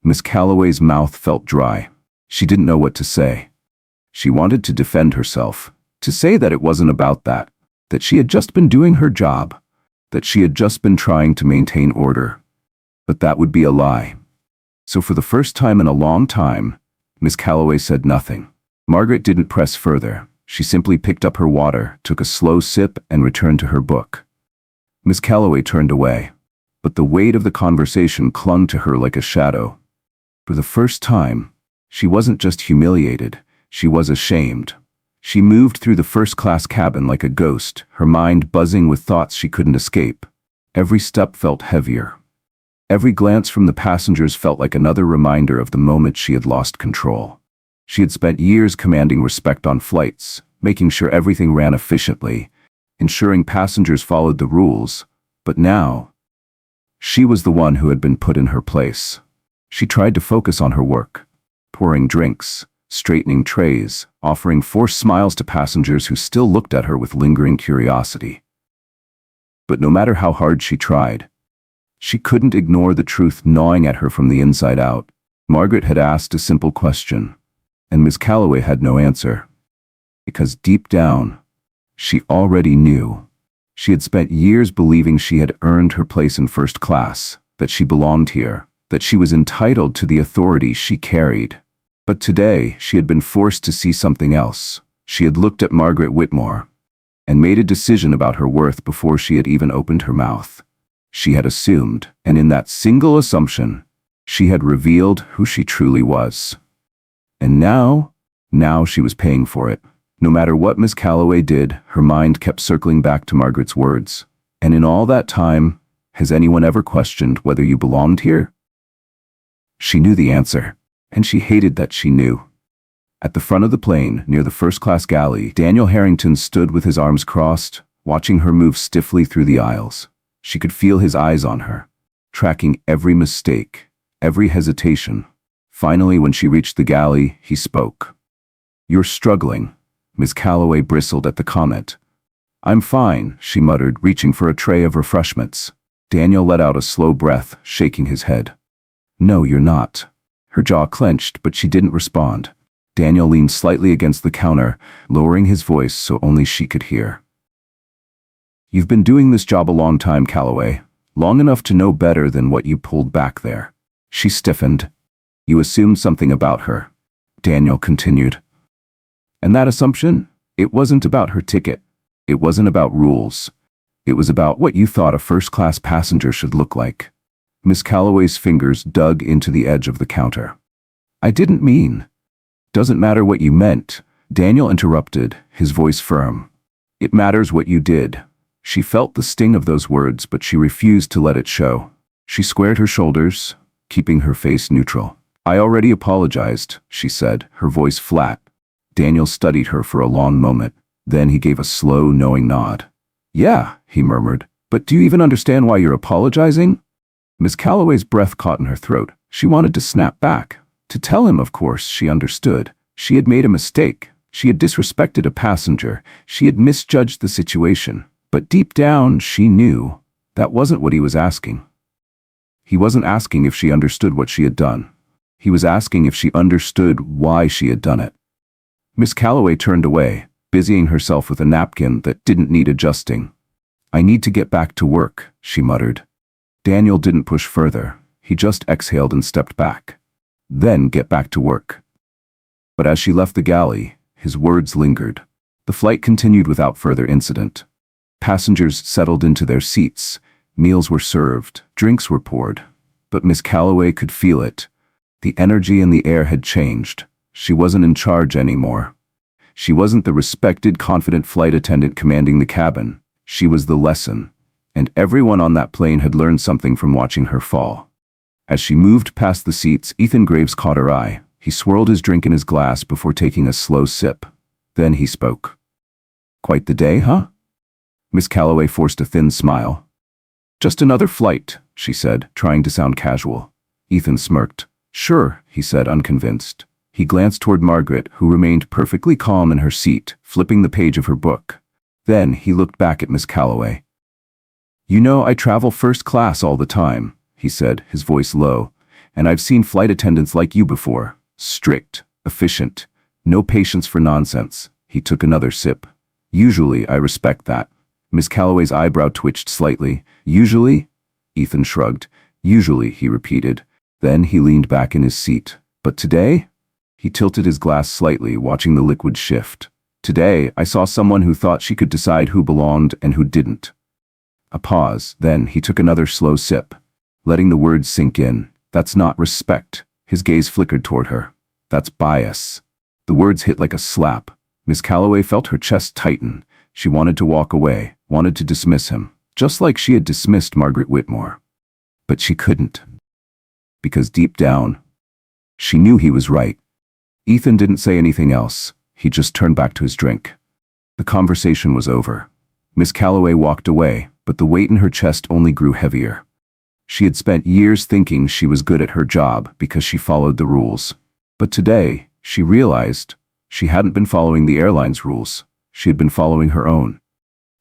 [SPEAKER 1] Miss Calloway's mouth felt dry. She didn't know what to say. She wanted to defend herself, to say that it wasn't about that she had just been doing her job, that she had just been trying to maintain order. But that would be a lie. So for the first time in a long time, Miss Calloway said nothing. Margaret didn't press further. She simply picked up her water, took a slow sip, and returned to her book. Miss Calloway turned away, but the weight of the conversation clung to her like a shadow. For the first time, she wasn't just humiliated, she was ashamed. She moved through the first-class cabin like a ghost, her mind buzzing with thoughts she couldn't escape. Every step felt heavier. Every glance from the passengers felt like another reminder of the moment she had lost control. She had spent years commanding respect on flights, making sure everything ran efficiently, ensuring passengers followed the rules, but now, she was the one who had been put in her place. She tried to focus on her work, pouring drinks, straightening trays, offering forced smiles to passengers who still looked at her with lingering curiosity. But no matter how hard she tried, she couldn't ignore the truth gnawing at her from the inside out. Margaret had asked a simple question, and Miss Calloway had no answer. Because deep down, she already knew. She had spent years believing she had earned her place in first class, that she belonged here, that she was entitled to the authority she carried. But today, she had been forced to see something else. She had looked at Margaret Whitmore and made a decision about her worth before she had even opened her mouth. She had assumed, and in that single assumption, she had revealed who she truly was. And now she was paying for it. No matter what Miss Calloway did, her mind kept circling back to Margaret's words. And in all that time, has anyone ever questioned whether you belonged here? She knew the answer, and she hated that she knew. At the front of the plane, near the first-class galley, Daniel Harrington stood with his arms crossed, watching her move stiffly through the aisles. She could feel his eyes on her, tracking every mistake, every hesitation. Finally, when she reached the galley, he spoke. "You're struggling." Miss Calloway bristled at the comment. "I'm fine," she muttered, reaching for a tray of refreshments. Daniel let out a slow breath, shaking his head. "No, you're not." Her jaw clenched, but she didn't respond. Daniel leaned slightly against the counter, lowering his voice so only she could hear. "You've been doing this job a long time, Calloway. Long enough to know better than what you pulled back there." She stiffened. "You assumed something about her," Daniel continued. "And that assumption? It wasn't about her ticket. It wasn't about rules. It was about what you thought a first-class passenger should look like." Miss Calloway's fingers dug into the edge of the counter. "I didn't mean." "Doesn't matter what you meant," Daniel interrupted, his voice firm. "It matters what you did." She felt the sting of those words, but she refused to let it show. She squared her shoulders, keeping her face neutral. "I already apologized," she said, her voice flat. Daniel studied her for a long moment. Then he gave a slow, knowing nod. "Yeah," he murmured. "But do you even understand why you're apologizing?" Miss Calloway's breath caught in her throat. She wanted to snap back. To tell him, of course, she understood. She had made a mistake. She had disrespected a passenger. She had misjudged the situation. But deep down, she knew that wasn't what he was asking. He wasn't asking if she understood what she had done. He was asking if she understood why she had done it. Miss Calloway turned away, busying herself with a napkin that didn't need adjusting. "I need to get back to work," she muttered. Daniel didn't push further. He just exhaled and stepped back. "Then get back to work." But as she left the galley, his words lingered. The flight continued without further incident. Passengers settled into their seats. Meals were served. Drinks were poured. But Miss Calloway could feel it. The energy in the air had changed. She wasn't in charge anymore. She wasn't the respected, confident flight attendant commanding the cabin. She was the lesson. And everyone on that plane had learned something from watching her fall. As she moved past the seats, Ethan Graves caught her eye. He swirled his drink in his glass before taking a slow sip. Then he spoke. "Quite the day, huh?" Miss Calloway forced a thin smile. "Just another flight," she said, trying to sound casual. Ethan smirked. "Sure," he said, unconvinced. He glanced toward Margaret, who remained perfectly calm in her seat, flipping the page of her book. Then he looked back at Miss Calloway. "You know, I travel first class all the time," he said, his voice low. "And I've seen flight attendants like you before. Strict, efficient, no patience for nonsense." He took another sip. "Usually, I respect that." Miss Calloway's eyebrow twitched slightly. "Usually?" Ethan shrugged. "Usually," he repeated. Then he leaned back in his seat. "But today?" He tilted his glass slightly, watching the liquid shift. "Today, I saw someone who thought she could decide who belonged and who didn't." A pause, then he took another slow sip, letting the words sink in. "That's not respect." His gaze flickered toward her. "That's bias." The words hit like a slap. Miss Calloway felt her chest tighten. She wanted to walk away, wanted to dismiss him, just like she had dismissed Margaret Whitmore. But she couldn't. Because deep down, she knew he was right. Ethan didn't say anything else. He just turned back to his drink. The conversation was over. Miss Calloway walked away, but the weight in her chest only grew heavier. She had spent years thinking she was good at her job because she followed the rules. But today, she realized she hadn't been following the airline's rules. She had been following her own.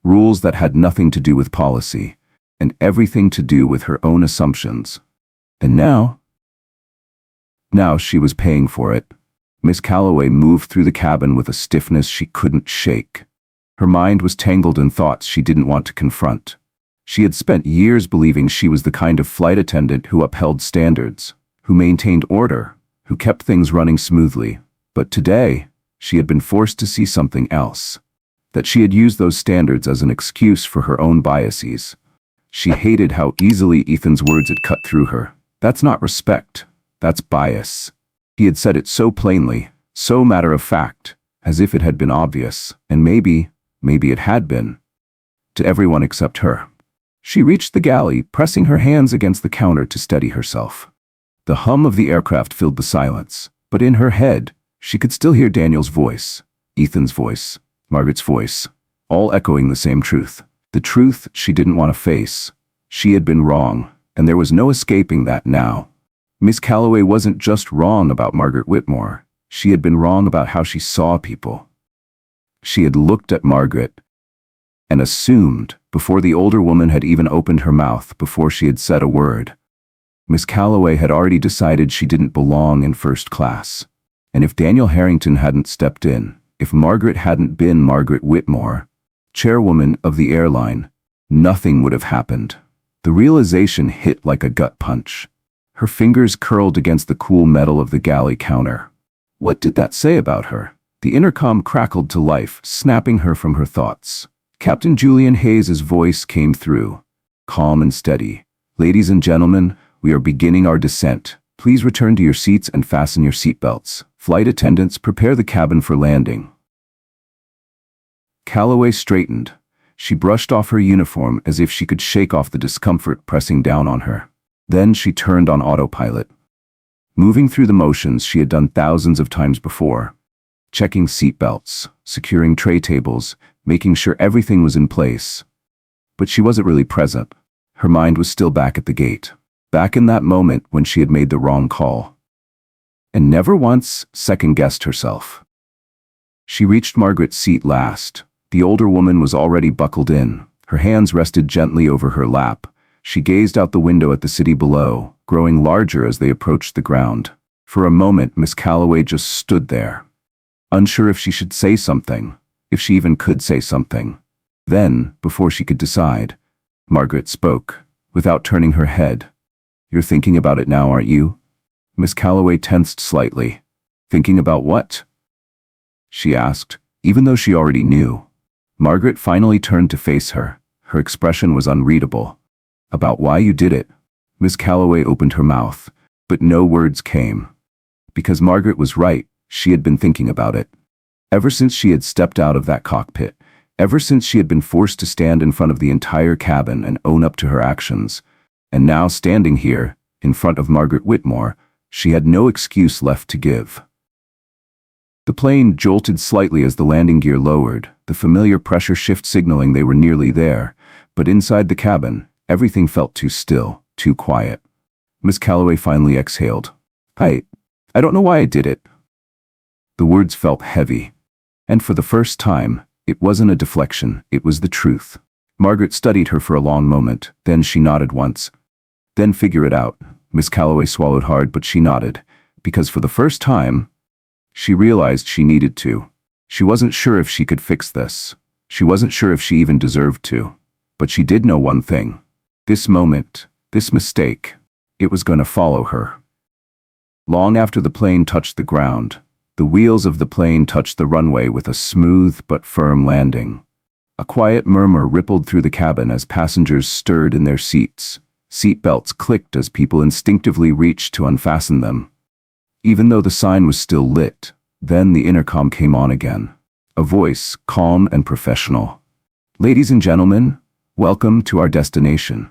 [SPEAKER 1] Rules that had nothing to do with policy, and everything to do with her own assumptions. And now she was paying for it. Miss Calloway moved through the cabin with a stiffness she couldn't shake. Her mind was tangled in thoughts she didn't want to confront. She had spent years believing she was the kind of flight attendant who upheld standards, who maintained order, who kept things running smoothly. But today, she had been forced to see something else. That she had used those standards as an excuse for her own biases. She hated how easily Ethan's words had cut through her. "That's not respect. That's bias." He had said it so plainly, so matter of fact, as if it had been obvious, and maybe it had been. To everyone except her. She reached the galley, pressing her hands against the counter to steady herself. The hum of the aircraft filled the silence, but in her head, she could still hear Daniel's voice, Ethan's voice, Margaret's voice, all echoing the same truth. The truth she didn't want to face. She had been wrong, and there was no escaping that now. Miss Calloway wasn't just wrong about Margaret Whitmore. She had been wrong about how she saw people. She had looked at Margaret and assumed, before the older woman had even opened her mouth, before she had said a word. Miss Calloway had already decided she didn't belong in first class. And if Daniel Harrington hadn't stepped in, if Margaret hadn't been Margaret Whitmore, chairwoman of the airline, nothing would have happened. The realization hit like a gut punch. Her fingers curled against the cool metal of the galley counter. What did that say about her? The intercom crackled to life, snapping her from her thoughts. Captain Julian Hayes's voice came through, calm and steady. "Ladies and gentlemen, we are beginning our descent. Please return to your seats and fasten your seatbelts. Flight attendants, prepare the cabin for landing." Calloway straightened. She brushed off her uniform as if she could shake off the discomfort pressing down on her. Then she turned on autopilot. Moving through the motions she had done thousands of times before. checking seatbelts, securing tray tables, making sure everything was in place. But she wasn't really present. Her mind was still back at the gate, back in that moment when she had made the wrong call. And never once second-guessed herself. She reached Margaret's seat last. The older woman was already buckled in. Her hands rested gently over her lap. She gazed out the window at the city below, growing larger as they approached the ground. For a moment, Miss Calloway just stood there, unsure if she should say something, if she even could say something. Then, before she could decide, Margaret spoke, without turning her head. "You're thinking about it now, aren't you?" Miss Calloway tensed slightly. "Thinking about what?" she asked, even though she already knew. Margaret finally turned to face her. Her expression was unreadable. "About why you did it." Miss Calloway opened her mouth, but no words came. Because Margaret was right, she had been thinking about it. Ever since she had stepped out of that cockpit, ever since she had been forced to stand in front of the entire cabin and own up to her actions, and now standing here, in front of Margaret Whitmore, she had no excuse left to give. The plane jolted slightly as the landing gear lowered, the familiar pressure shift signaling they were nearly there, but inside the cabin, everything felt too still, too quiet. Miss Calloway finally exhaled. I don't know why I did it." The words felt heavy. And for the first time, it wasn't a deflection, it was the truth. Margaret studied her for a long moment, then she nodded once. "Then figure it out." Miss Calloway swallowed hard, but she nodded, because for the first time, she realized she needed to. She wasn't sure if she could fix this. She wasn't sure if she even deserved to. But she did know one thing. This moment, this mistake, it was going to follow her. Long after the plane touched the ground, the wheels of the plane touched the runway with a smooth but firm landing. A quiet murmur rippled through the cabin as passengers stirred in their seats. Seatbelts clicked as people instinctively reached to unfasten them. Even though the sign was still lit, then the intercom came on again. A voice, calm and professional. "Ladies and gentlemen, welcome to our destination.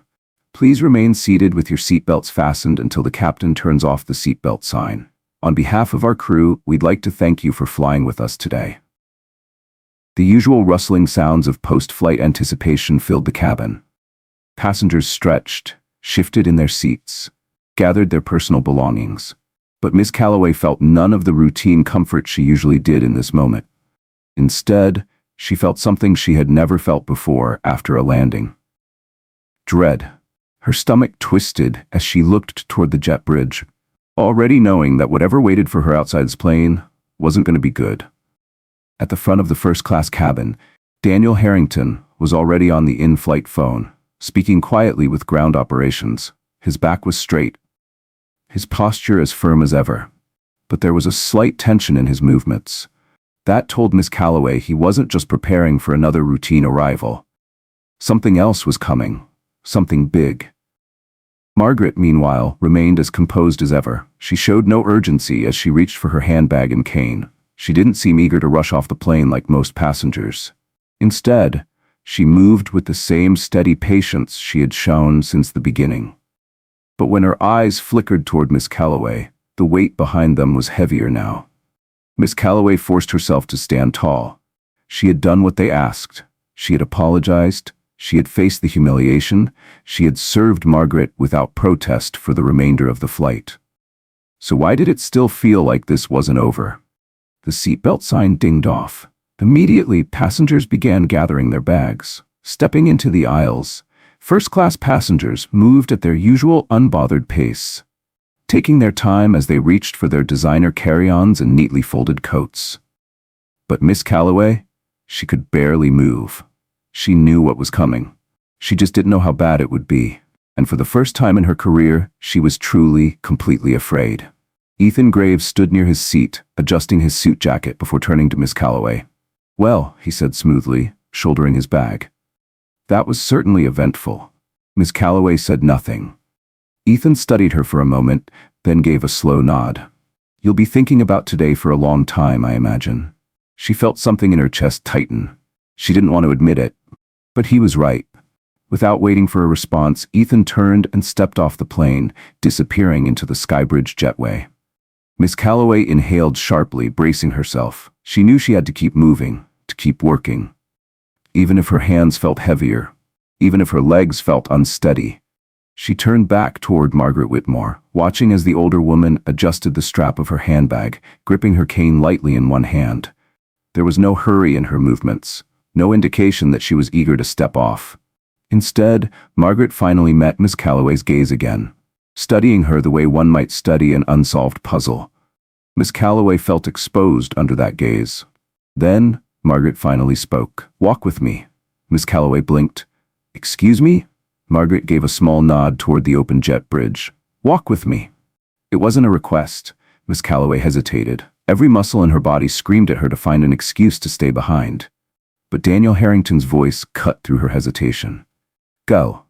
[SPEAKER 1] Please remain seated with your seatbelts fastened until the captain turns off the seatbelt sign. On behalf of our crew, we'd like to thank you for flying with us today." The usual rustling sounds of post-flight anticipation filled the cabin. Passengers stretched, shifted in their seats, gathered their personal belongings. But Miss Calloway felt none of the routine comfort she usually did in this moment. Instead, she felt something she had never felt before after a landing. Dread. Her stomach twisted as she looked toward the jet bridge, already knowing that whatever waited for her outside the plane wasn't going to be good. At the front of the first-class cabin, Daniel Harrington was already on the in-flight phone, speaking quietly with ground operations. His back was straight, his posture as firm as ever. But there was a slight tension in his movements. That told Miss Calloway he wasn't just preparing for another routine arrival. Something else was coming. Something big. Margaret, meanwhile, remained as composed as ever. She showed no urgency as she reached for her handbag and cane. She didn't seem eager to rush off the plane like most passengers. Instead, she moved with the same steady patience she had shown since the beginning. But when her eyes flickered toward Miss Calloway, the weight behind them was heavier now. Miss Calloway forced herself to stand tall. She had done what they asked. She had apologized. She had faced the humiliation. She had served Margaret without protest for the remainder of the flight. So why did it still feel like this wasn't over? The seatbelt sign dinged off. Immediately, passengers began gathering their bags, stepping into the aisles. First-class passengers moved at their usual unbothered pace, taking their time as they reached for their designer carry-ons and neatly folded coats. But Miss Calloway, she could barely move. She knew what was coming. She just didn't know how bad it would be. And for the first time in her career, she was truly, completely afraid. Ethan Graves stood near his seat, adjusting his suit jacket before turning to Miss Calloway. "Well," he said smoothly, shouldering his bag. "That was certainly eventful." Miss Calloway said nothing. Ethan studied her for a moment, then gave a slow nod. "You'll be thinking about today for a long time, I imagine." She felt something in her chest tighten. She didn't want to admit it, but he was right. Without waiting for a response, Ethan turned and stepped off the plane, disappearing into the Skybridge jetway. Miss Calloway inhaled sharply, bracing herself. She knew she had to keep moving, to keep working. Even if her hands felt heavier, even if her legs felt unsteady. She turned back toward Margaret Whitmore, watching as the older woman adjusted the strap of her handbag, gripping her cane lightly in one hand. There was no hurry in her movements, no indication that she was eager to step off. Instead, Margaret finally met Miss Calloway's gaze again, studying her the way one might study an unsolved puzzle. Miss Calloway felt exposed under that gaze. Then, Margaret finally spoke. "Walk with me." Miss Calloway blinked. "Excuse me?" Margaret gave a small nod toward the open jet bridge. "Walk with me." It wasn't a request. Miss Calloway hesitated. Every muscle in her body screamed at her to find an excuse to stay behind. But Daniel Harrington's voice cut through her hesitation. "Go."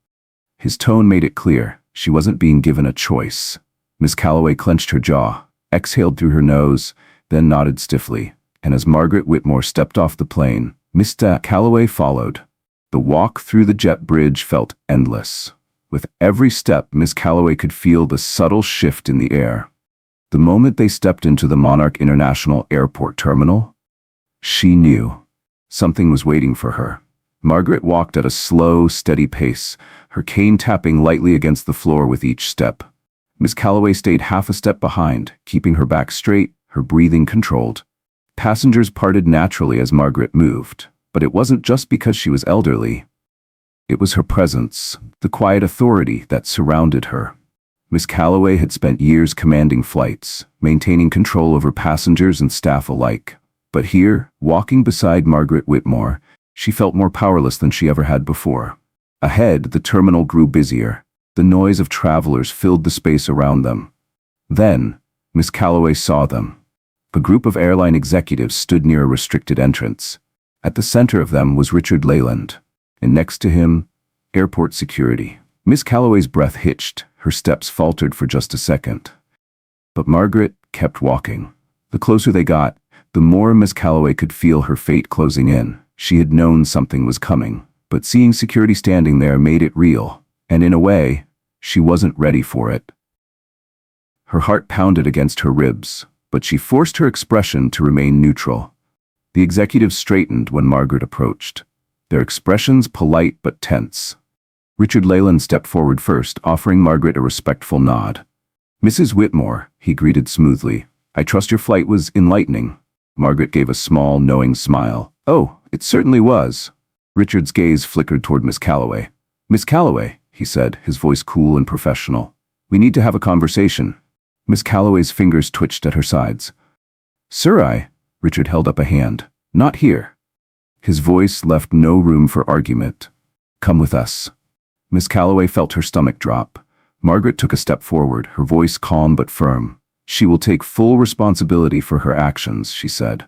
[SPEAKER 1] His tone made it clear. She wasn't being given a choice. Miss Calloway clenched her jaw, exhaled through her nose, then nodded stiffly. And as Margaret Whitmore stepped off the plane, Miss Calloway followed. The walk through the jet bridge felt endless. With every step, Miss Calloway could feel the subtle shift in the air. The moment they stepped into the Monarch International Airport terminal, she knew something was waiting for her. Margaret walked at a slow, steady pace, her cane tapping lightly against the floor with each step. Miss Calloway stayed half a step behind, keeping her back straight, her breathing controlled. Passengers parted naturally as Margaret moved, but it wasn't just because she was elderly. It was her presence, the quiet authority that surrounded her. Miss Calloway had spent years commanding flights, maintaining control over passengers and staff alike. But here, walking beside Margaret Whitmore, she felt more powerless than she ever had before. Ahead, the terminal grew busier. The noise of travelers filled the space around them. Then, Miss Calloway saw them. A group of airline executives stood near a restricted entrance. At the center of them was Richard Leyland, and next to him, airport security. Miss Calloway's breath hitched, her steps faltered for just a second. But Margaret kept walking. The closer they got, the more Miss Calloway could feel her fate closing in. She had known something was coming, but seeing security standing there made it real, and in a way, she wasn't ready for it. Her heart pounded against her ribs, but she forced her expression to remain neutral. The executives straightened when Margaret approached, their expressions polite but tense. Richard Leyland stepped forward first, offering Margaret a respectful nod. "Mrs. Whitmore," he greeted smoothly, "I trust your flight was enlightening." Margaret gave a small, knowing smile. "Oh, it certainly was." Richard's gaze flickered toward Miss Calloway. "Miss Calloway," he said, his voice cool and professional, "we need to have a conversation." Miss Calloway's fingers twitched at her sides. "Sir, Richard held up a hand. "Not here." His voice left no room for argument. "Come with us." Miss Calloway felt her stomach drop. Margaret took a step forward, her voice calm but firm. "She will take full responsibility for her actions," she said.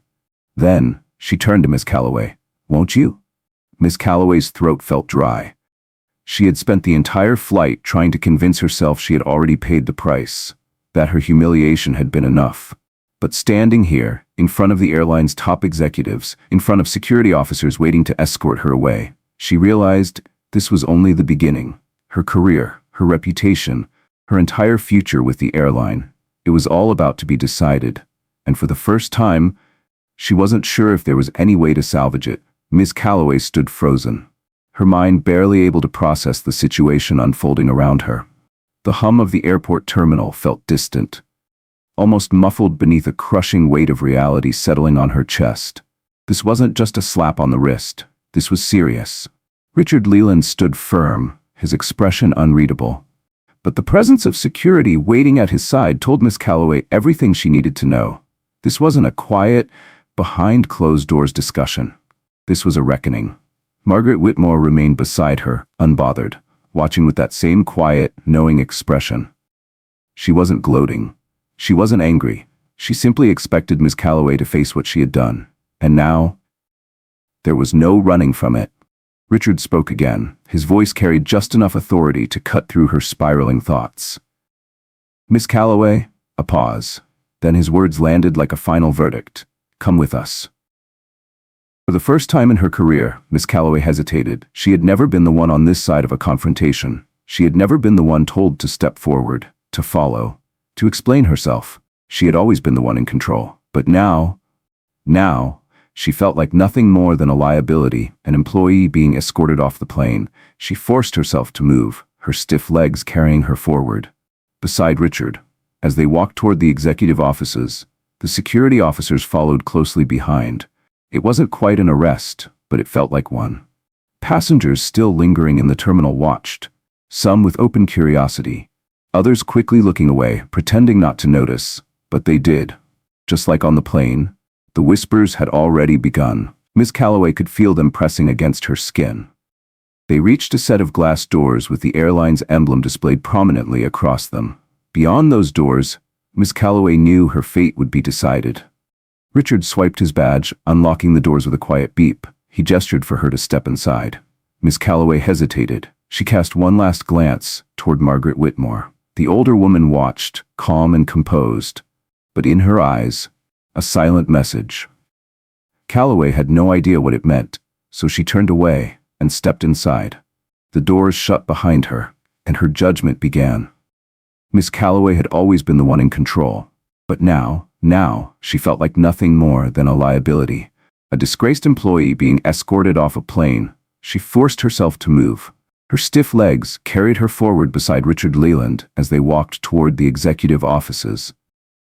[SPEAKER 1] Then, she turned to Miss Calloway. "Won't you?" Miss Calloway's throat felt dry. She had spent the entire flight trying to convince herself she had already paid the price, that her humiliation had been enough. But standing here, in front of the airline's top executives, in front of security officers waiting to escort her away, she realized this was only the beginning. Her career, her reputation, her entire future with the airline. It was all about to be decided. And for the first time, she wasn't sure if there was any way to salvage it. Miss Calloway stood frozen, her mind barely able to process the situation unfolding around her. The hum of the airport terminal felt distant, almost muffled beneath a crushing weight of reality settling on her chest. This wasn't just a slap on the wrist. This was serious. Richard Leyland stood firm, his expression unreadable. But the presence of security waiting at his side told Miss Calloway everything she needed to know. This wasn't a quiet, behind closed doors discussion. This was a reckoning. Margaret Whitmore remained beside her, unbothered, watching with that same quiet, knowing expression. She wasn't gloating. She wasn't angry. She simply expected Miss Calloway to face what she had done. And now, there was no running from it. Richard spoke again. His voice carried just enough authority to cut through her spiraling thoughts. "Miss Calloway," a pause. Then his words landed like a final verdict. "Come with us." For the first time in her career, Miss Calloway hesitated. She had never been the one on this side of a confrontation. She had never been the one told to step forward, to follow, to explain herself. She had always been the one in control. But now, she felt like nothing more than a liability, an employee being escorted off the plane. She forced herself to move, her stiff legs carrying her forward. Beside Richard, as they walked toward the executive offices, the security officers followed closely behind. It wasn't quite an arrest, but it felt like one. Passengers still lingering in the terminal watched, some with open curiosity, others quickly looking away, pretending not to notice, but they did. Just like on the plane, the whispers had already begun. Miss Calloway could feel them pressing against her skin. They reached a set of glass doors with the airline's emblem displayed prominently across them. Beyond those doors, Miss Calloway knew her fate would be decided. Richard swiped his badge, unlocking the doors with a quiet beep. He gestured for her to step inside. Miss Calloway hesitated. She cast one last glance toward Margaret Whitmore. The older woman watched, calm and composed, but in her eyes, a silent message. Calloway had no idea what it meant, so she turned away and stepped inside. The doors shut behind her, and her judgment began. Miss Calloway had always been the one in control, but now, she felt like nothing more than a liability. A disgraced employee being escorted off a plane. She forced herself to move. Her stiff legs carried her forward beside Richard Leland as they walked toward the executive offices.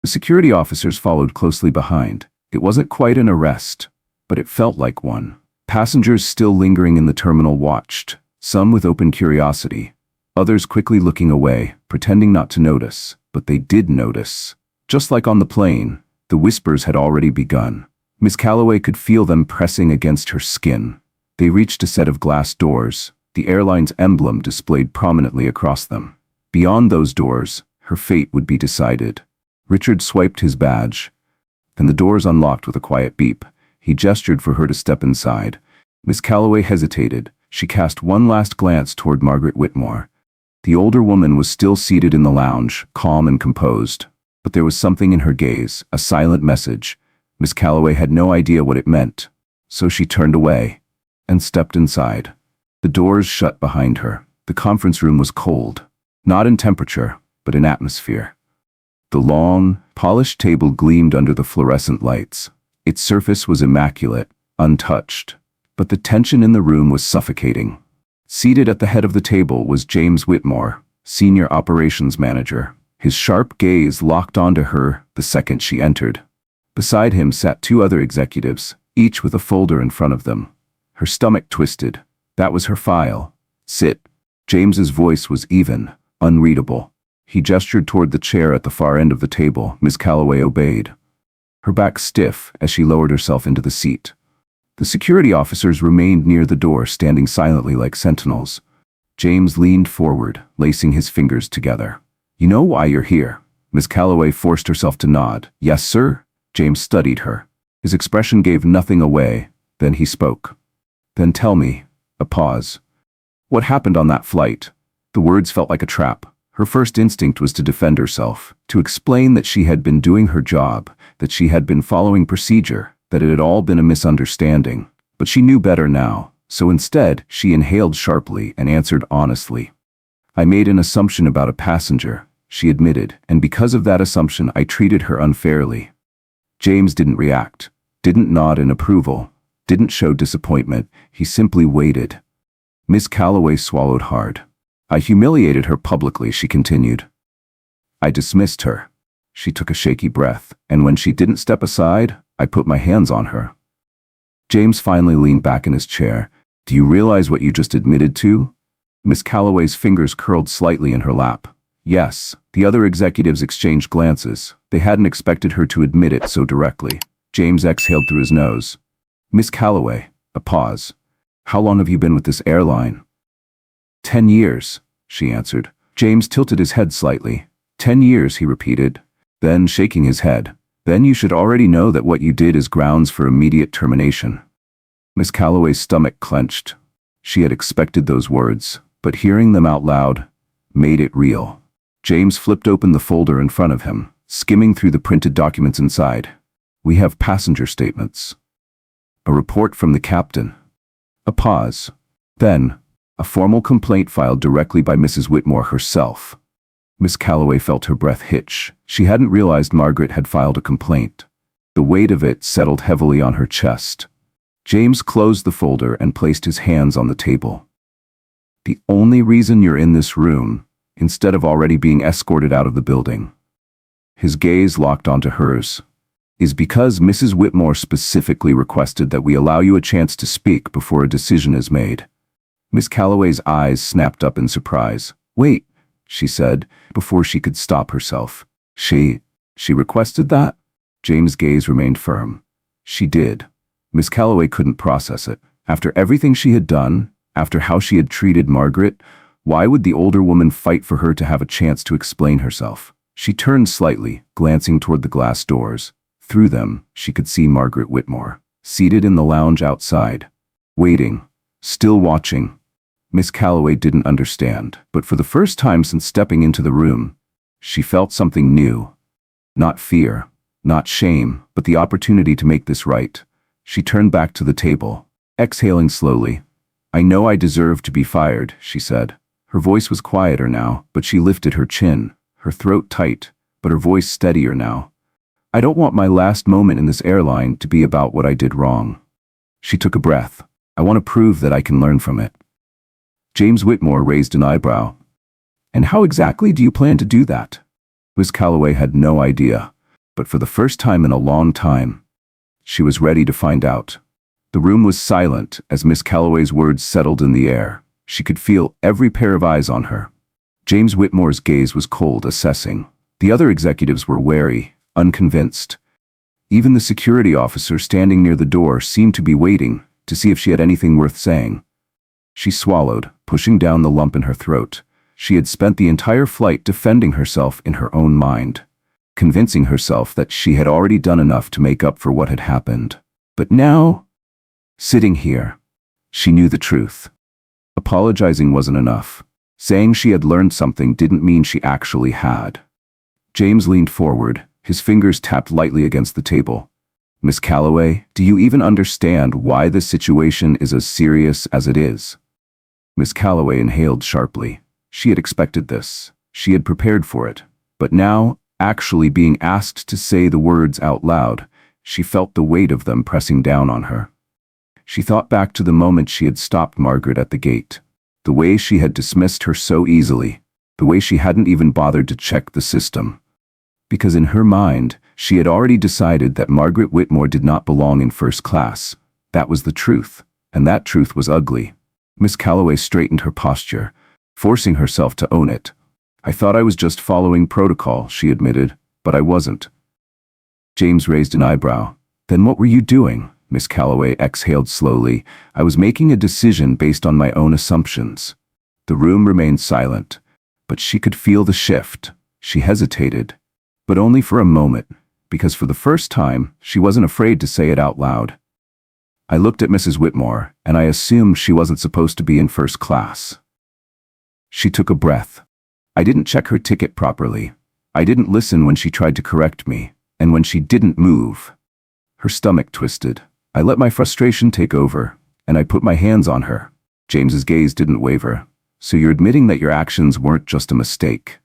[SPEAKER 1] The security officers followed closely behind. It wasn't quite an arrest, but it felt like one. Passengers still lingering in the terminal watched, some with open curiosity, others quickly looking away, pretending not to notice, but they did notice. Just like on the plane, the whispers had already begun. Miss Calloway could feel them pressing against her skin. They reached a set of glass doors, the airline's emblem displayed prominently across them. Beyond those doors, her fate would be decided. Richard swiped his badge, and the doors unlocked with a quiet beep. He gestured for her to step inside. Miss Calloway hesitated. She cast one last glance toward Margaret Whitmore. The older woman was still seated in the lounge, calm and composed, but there was something in her gaze, a silent message. Miss Calloway had no idea what it meant, so she turned away and stepped inside. The doors shut behind her. The conference room was cold, not in temperature, but in atmosphere. The long, polished table gleamed under the fluorescent lights. Its surface was immaculate, untouched, but the tension in the room was suffocating. Seated at the head of the table was James Whitmore, Senior Operations Manager. His sharp gaze locked onto her the second she entered. Beside him sat two other executives, each with a folder in front of them. Her stomach twisted. That was her file. Sit. James's voice was even, unreadable. He gestured toward the chair at the far end of the table. Miss Calloway obeyed, her back stiff as she lowered herself into the seat. The security officers remained near the door, standing silently like sentinels. James leaned forward, lacing his fingers together. You know why you're here? Miss Calloway forced herself to nod. Yes, sir? James studied her. His expression gave nothing away. Then he spoke. Then tell me. A pause. What happened on that flight? The words felt like a trap. Her first instinct was to defend herself, to explain that she had been doing her job, that she had been following procedure, that it had all been a misunderstanding. But she knew better now, so instead, she inhaled sharply and answered honestly. I made an assumption about a passenger, she admitted, and because of that assumption, I treated her unfairly. James didn't react, didn't nod in approval, didn't show disappointment. He simply waited. Miss Calloway swallowed hard. I humiliated her publicly, she continued. I dismissed her. She took a shaky breath, and when she didn't step aside, I put my hands on her. James finally leaned back in his chair. Do you realize what you just admitted to? Miss Calloway's fingers curled slightly in her lap. Yes. The other executives exchanged glances. They hadn't expected her to admit it so directly. James exhaled through his nose. Miss Calloway, a pause. How long have you been with this airline? 10 years, she answered. James tilted his head slightly. 10 years, he repeated. Then, shaking his head, then you should already know that what you did is grounds for immediate termination. Miss Calloway's stomach clenched. She had expected those words, but hearing them out loud made it real. James flipped open the folder in front of him, skimming through the printed documents inside. We have passenger statements. A report from the captain. A pause. Then, a formal complaint filed directly by Mrs. Whitmore herself. Miss Calloway felt her breath hitch. She hadn't realized Margaret had filed a complaint. The weight of it settled heavily on her chest. James closed the folder and placed his hands on the table. The only reason you're in this room, instead of already being escorted out of the building, his gaze locked onto hers, is because Mrs. Whitmore specifically requested that we allow you a chance to speak before a decision is made. Miss Calloway's eyes snapped up in surprise. Wait, she said, before she could stop herself. She requested that? James' gaze remained firm. She did. Miss Calloway couldn't process it. After everything she had done, after how she had treated Margaret, why would the older woman fight for her to have a chance to explain herself? She turned slightly, glancing toward the glass doors. Through them, she could see Margaret Whitmore, seated in the lounge outside, waiting, still watching. Miss Calloway didn't understand, but for the first time since stepping into the room, she felt something new. Not fear, not shame, but the opportunity to make this right. She turned back to the table, exhaling slowly. I know I deserve to be fired, she said. Her voice was quieter now, but she lifted her chin, her throat tight, but her voice steadier now. I don't want my last moment in this airline to be about what I did wrong. She took a breath. I want to prove that I can learn from it. James Whitmore raised an eyebrow. And how exactly do you plan to do that? Miss Calloway had no idea, but for the first time in a long time, she was ready to find out. The room was silent as Miss Calloway's words settled in the air. She could feel every pair of eyes on her. James Whitmore's gaze was cold, assessing. The other executives were wary, unconvinced. Even the security officer standing near the door seemed to be waiting to see if she had anything worth saying. She swallowed, pushing down the lump in her throat. She had spent the entire flight defending herself in her own mind, convincing herself that she had already done enough to make up for what had happened. But now, sitting here, she knew the truth. Apologizing wasn't enough. Saying she had learned something didn't mean she actually had. James leaned forward, his fingers tapped lightly against the table. Miss Calloway, do you even understand why this situation is as serious as it is? Miss Calloway inhaled sharply. She had expected this. She had prepared for it. But now, actually being asked to say the words out loud, she felt the weight of them pressing down on her. She thought back to the moment she had stopped Margaret at the gate. The way she had dismissed her so easily. The way she hadn't even bothered to check the system. Because in her mind, she had already decided that Margaret Whitmore did not belong in first class. That was the truth, and that truth was ugly. Miss Calloway straightened her posture, forcing herself to own it. I thought I was just following protocol, she admitted, but I wasn't. James raised an eyebrow. Then what were you doing? Miss Calloway exhaled slowly. I was making a decision based on my own assumptions. The room remained silent, but she could feel the shift. She hesitated, but only for a moment, because for the first time, she wasn't afraid to say it out loud. I looked at Mrs. Whitmore, and I assumed she wasn't supposed to be in first class. She took a breath. I didn't check her ticket properly. I didn't listen when she tried to correct me, and when she didn't move. Her stomach twisted. I let my frustration take over, and I put my hands on her. James's gaze didn't waver. So you're admitting that your actions weren't just a mistake.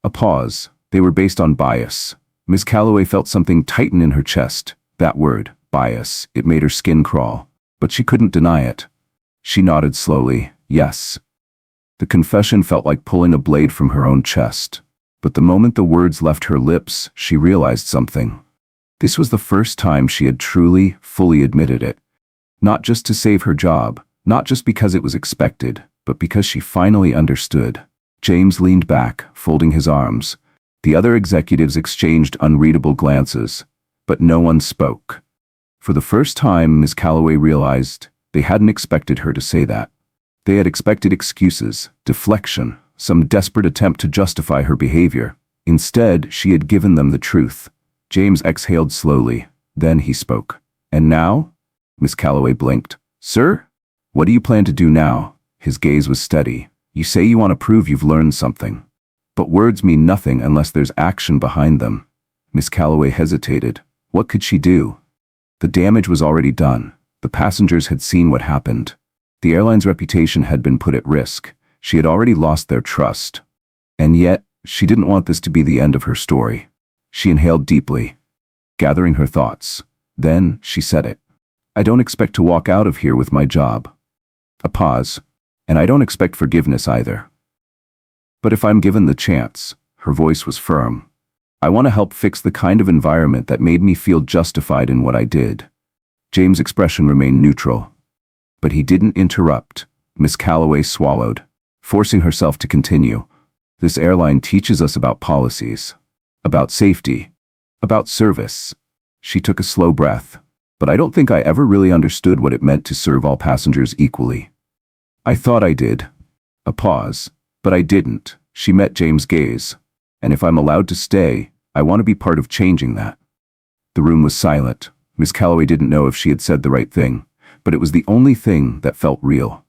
[SPEAKER 1] A pause. They were based on bias. Miss Calloway felt something tighten in her chest. That word, bias, it made her skin crawl. But she couldn't deny it. She nodded slowly. Yes. The confession felt like pulling a blade from her own chest. But the moment the words left her lips, she realized something. This was the first time she had truly, fully admitted it. Not just to save her job, not just because it was expected, but because she finally understood. James leaned back, folding his arms. The other executives exchanged unreadable glances, but no one spoke. For the first time, Miss Calloway realized they hadn't expected her to say that. They had expected excuses, deflection, some desperate attempt to justify her behavior. Instead, she had given them the truth. James exhaled slowly. Then he spoke. And now? Miss Calloway blinked. Sir? What do you plan to do now? His gaze was steady. You say you want to prove you've learned something. But words mean nothing unless there's action behind them. Miss Calloway hesitated. What could she do? The damage was already done. The passengers had seen what happened. The airline's reputation had been put at risk. She had already lost their trust. And yet, She didn't want this to be the end of her story. She inhaled deeply, gathering her thoughts. Then she said it. I don't expect to walk out of here with my job. A pause. And I don't expect forgiveness either. But if I'm given the chance, her voice was firm, I want to help fix the kind of environment that made me feel justified in what I did. James' expression remained neutral. But he didn't interrupt. Miss Calloway swallowed, forcing herself to continue. This airline teaches us about policies, about safety, about service. She took a slow breath. But I don't think I ever really understood what it meant to serve all passengers equally. I thought I did. A pause. But I didn't. She met James' gaze. And if I'm allowed to stay, I want to be part of changing that. The room was silent. Miss Calloway didn't know if she had said the right thing, but it was the only thing that felt real.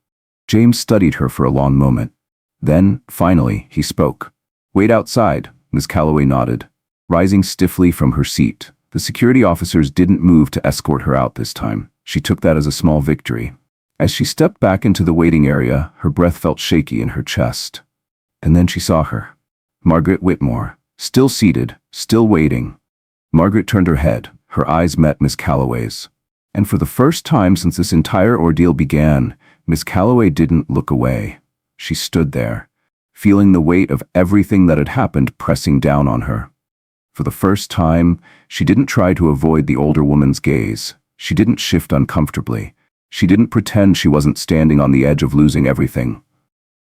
[SPEAKER 1] James studied her for a long moment. Then, finally, he spoke. Wait outside, Miss Calloway nodded, rising stiffly from her seat. The security officers didn't move to escort her out this time. She took that as a small victory. As she stepped back into the waiting area, her breath felt shaky in her chest. And then she saw her. Margaret Whitmore, still seated, still waiting. Margaret turned her head. Her eyes met Miss Calloway's. And for the first time since this entire ordeal began, Miss Calloway didn't look away. She stood there, feeling the weight of everything that had happened pressing down on her. For the first time, she didn't try to avoid the older woman's gaze. She didn't shift uncomfortably. She didn't pretend she wasn't standing on the edge of losing everything.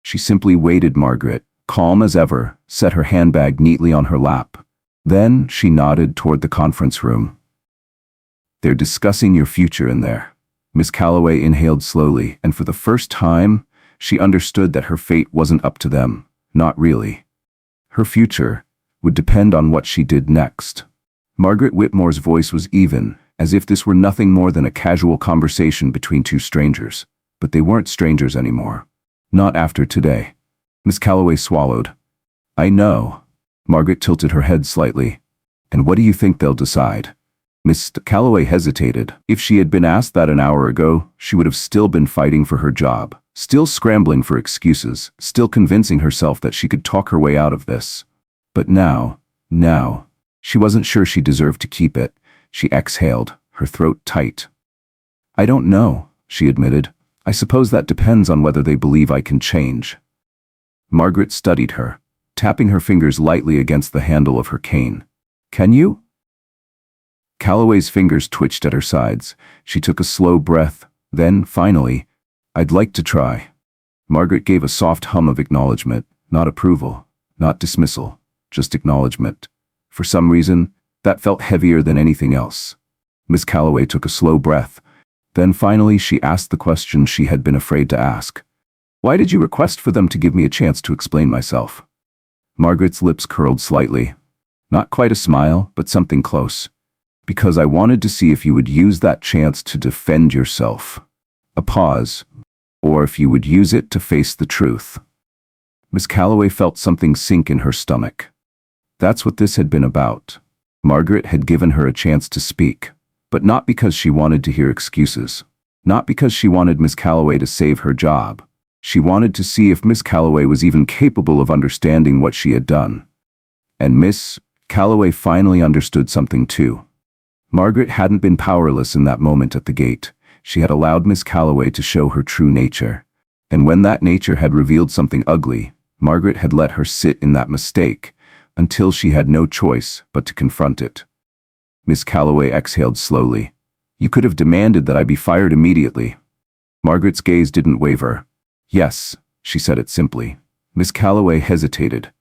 [SPEAKER 1] She simply waited. Margaret, calm as ever, set her handbag neatly on her lap. Then she nodded toward the conference room. They're discussing your future in there. Miss Calloway inhaled slowly, and for the first time, she understood that her fate wasn't up to them. Not really. Her future would depend on what she did next. Margaret Whitmore's voice was even, as if this were nothing more than a casual conversation between two strangers. But they weren't strangers anymore. Not after today. Miss Calloway swallowed. I know. Margaret tilted her head slightly. And what do you think they'll decide? Miss Calloway hesitated. If she had been asked that an hour ago, she would have still been fighting for her job, still scrambling for excuses, still convincing herself that she could talk her way out of this. But now, she wasn't sure she deserved to keep it. She exhaled, her throat tight. I don't know, she admitted. I suppose that depends on whether they believe I can change. Margaret studied her, tapping her fingers lightly against the handle of her cane. Can you? Calloway's fingers twitched at her sides. She took a slow breath. Then, finally, I'd like to try. Margaret gave a soft hum of acknowledgement, not approval, not dismissal, just acknowledgement. For some reason, that felt heavier than anything else. Miss Calloway took a slow breath. Then finally she asked the question she had been afraid to ask. Why did you request for them to give me a chance to explain myself? Margaret's lips curled slightly. Not quite a smile, but something close. Because I wanted to see if you would use that chance to defend yourself. A pause. Or if you would use it to face the truth. Miss Calloway felt something sink in her stomach. That's what this had been about. Margaret had given her a chance to speak, but not because she wanted to hear excuses. Not because she wanted Miss Calloway to save her job. She wanted to see if Miss Calloway was even capable of understanding what she had done. And Miss Calloway finally understood something too. Margaret hadn't been powerless in that moment at the gate. She had allowed Miss Calloway to show her true nature. And when that nature had revealed something ugly, Margaret had let her sit in that mistake, until she had no choice but to confront it. Miss Calloway exhaled slowly. You could have demanded that I be fired immediately. Margaret's gaze didn't waver. Yes, she said it simply. Miss Calloway hesitated,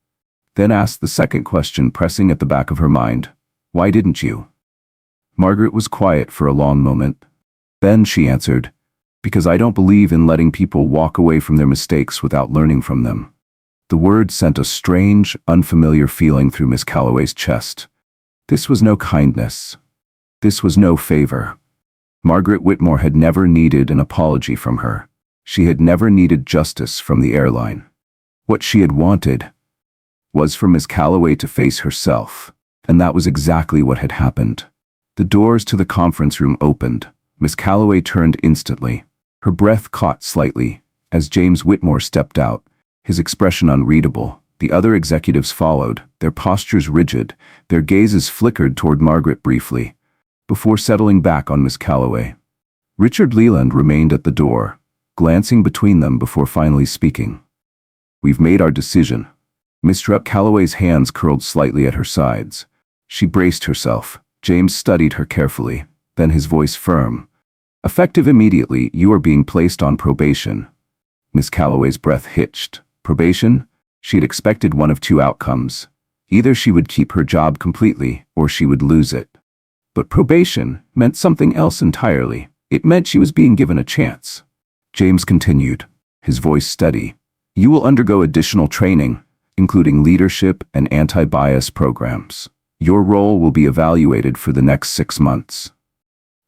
[SPEAKER 1] then asked the second question pressing at the back of her mind. Why didn't you? Margaret was quiet for a long moment. Then she answered, because I don't believe in letting people walk away from their mistakes without learning from them. The word sent a strange, unfamiliar feeling through Miss Calloway's chest. This was no kindness. This was no favor. Margaret Whitmore had never needed an apology from her. She had never needed justice from the airline. What she had wanted was for Miss Calloway to face herself, and that was exactly what had happened. The doors to the conference room opened. Miss Calloway turned instantly. Her breath caught slightly as James Whitmore stepped out, his expression unreadable, The other executives followed, their postures rigid, their gazes flickered toward Margaret briefly, before settling back on Miss Calloway. Richard Leland remained at the door, glancing between them before finally speaking. "We've made our decision." Mr. Calloway's hands curled slightly at her sides. She braced herself. James studied her carefully, then his voice firm. "Effective immediately, you are being placed on probation." Miss Calloway's breath hitched. Probation? She'd expected one of two outcomes. Either she would keep her job completely, or she would lose it. But probation meant something else entirely. It meant she was being given a chance. James continued, his voice steady. "You will undergo additional training, including leadership and anti-bias programs. Your role will be evaluated for the next 6 months."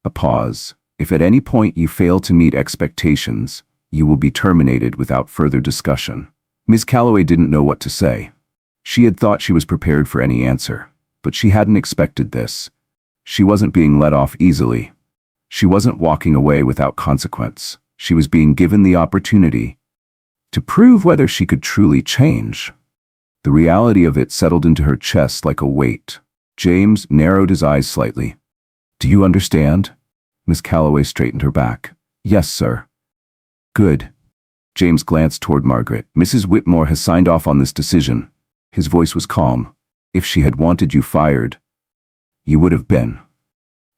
[SPEAKER 1] A pause. "If at any point you fail to meet expectations, you will be terminated without further discussion." Ms. Calloway didn't know what to say. She had thought she was prepared for any answer, but she hadn't expected this. She wasn't being let off easily. She wasn't walking away without consequence. She was being given the opportunity to prove whether she could truly change. The reality of it settled into her chest like a weight. James narrowed his eyes slightly. "Do you understand?" Miss Calloway straightened her back. "Yes, sir." "Good." James glanced toward Margaret. "Mrs. Whitmore has signed off on this decision." His voice was calm. "If she had wanted you fired, you would have been."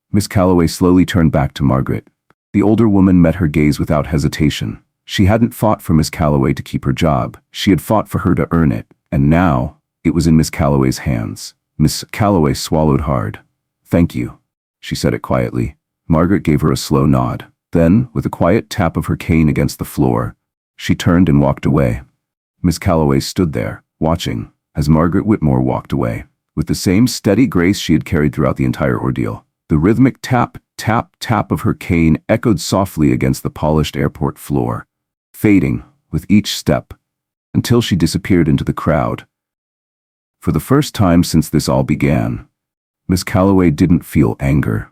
[SPEAKER 1] Miss Calloway slowly turned back to Margaret. The older woman met her gaze without hesitation. She hadn't fought for Miss Calloway to keep her job. She had fought for her to earn it, and now it was in Miss Calloway's hands. Miss Calloway swallowed hard. "Thank you," she said it quietly. Margaret gave her a slow nod. Then, with a quiet tap of her cane against the floor, she turned and walked away. Miss Calloway stood there, watching, as Margaret Whitmore walked away, with the same steady grace she had carried throughout the entire ordeal. The rhythmic tap, tap, tap of her cane echoed softly against the polished airport floor, fading with each step, until she disappeared into the crowd. For the first time since this all began, Miss Calloway didn't feel anger.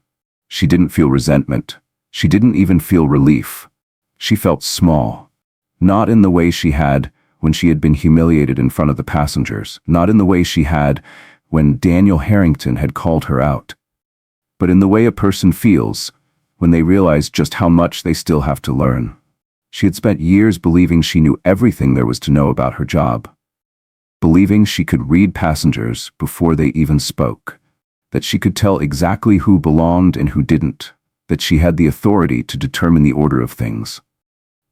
[SPEAKER 1] She didn't feel resentment. She didn't even feel relief. She felt small. Not in the way she had when she had been humiliated in front of the passengers, not in the way she had when Daniel Harrington had called her out, but in the way a person feels when they realize just how much they still have to learn. She had spent years believing she knew everything there was to know about her job, believing she could read passengers before they even spoke, that she could tell exactly who belonged and who didn't, that she had the authority to determine the order of things.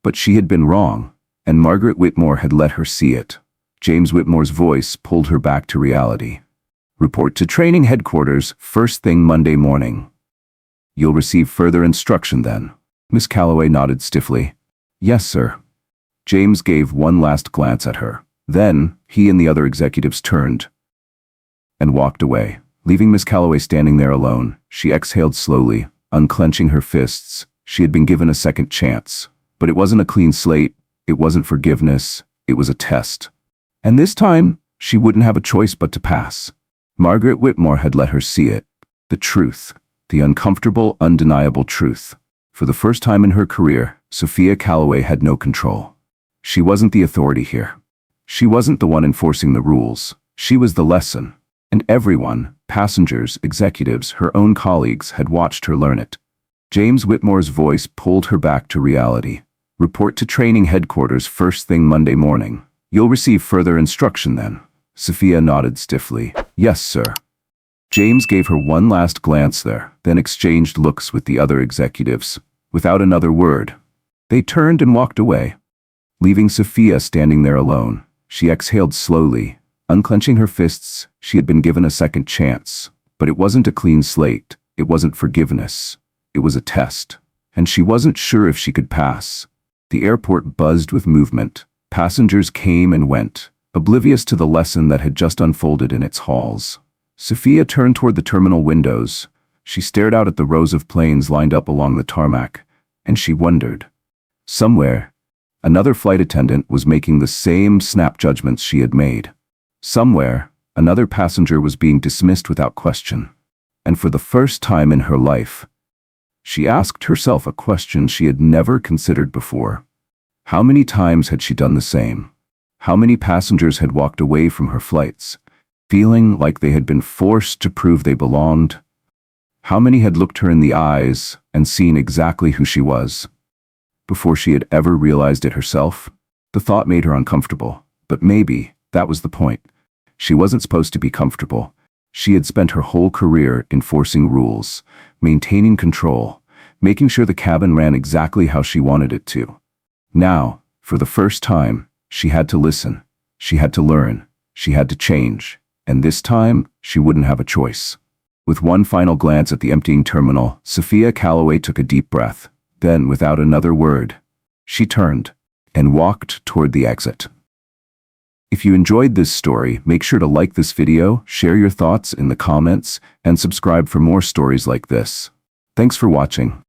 [SPEAKER 1] But she had been wrong, and Margaret Whitmore had let her see it. James Whitmore's voice pulled her back to reality. "Report to training headquarters first thing Monday morning. You'll receive further instruction then." Miss Calloway nodded stiffly. "Yes, sir." James gave one last glance at her. Then, he and the other executives turned and walked away, leaving Miss Calloway standing there alone. She exhaled slowly, unclenching her fists. She had been given a second chance. But it wasn't a clean slate, it wasn't forgiveness, it was a test. And this time, she wouldn't have a choice but to pass. Margaret Whitmore had let her see it. The truth. The uncomfortable, undeniable truth. For the first time in her career, Sophia Calloway had no control. She wasn't the authority here. She wasn't the one enforcing the rules. She was the lesson. And everyone, passengers, executives, her own colleagues, had watched her learn it. James Whitmore's voice pulled her back to reality. "Report to training headquarters first thing Monday morning. You'll receive further instruction then." Sophia nodded stiffly. "Yes, sir." James gave her one last glance there, then exchanged looks with the other executives. Without another word, they turned and walked away, leaving Sophia standing there alone. She exhaled slowly, unclenching her fists. She had been given a second chance, but it wasn't a clean slate. It wasn't forgiveness. It was a test, and she wasn't sure if she could pass. The airport buzzed with movement. Passengers came and went, oblivious to the lesson that had just unfolded in its halls. Sophia turned toward the terminal windows. She stared out at the rows of planes lined up along the tarmac, and she wondered. Somewhere, another flight attendant was making the same snap judgments she had made. Somewhere, another passenger was being dismissed without question. And for the first time in her life, she asked herself a question she had never considered before. How many times had she done the same? How many passengers had walked away from her flights, feeling like they had been forced to prove they belonged? How many had looked her in the eyes and seen exactly who she was, before she had ever realized it herself? The thought made her uncomfortable, but maybe that was the point. She wasn't supposed to be comfortable. She had spent her whole career enforcing rules, maintaining control, making sure the cabin ran exactly how she wanted it to. Now, for the first time, she had to listen, she had to learn, she had to change, and this time, she wouldn't have a choice. With one final glance at the emptying terminal, Sophia Calloway took a deep breath. Then, without another word, she turned and walked toward the exit. If you enjoyed this story, make sure to like this video, share your thoughts in the comments, and subscribe for more stories like this. Thanks for watching.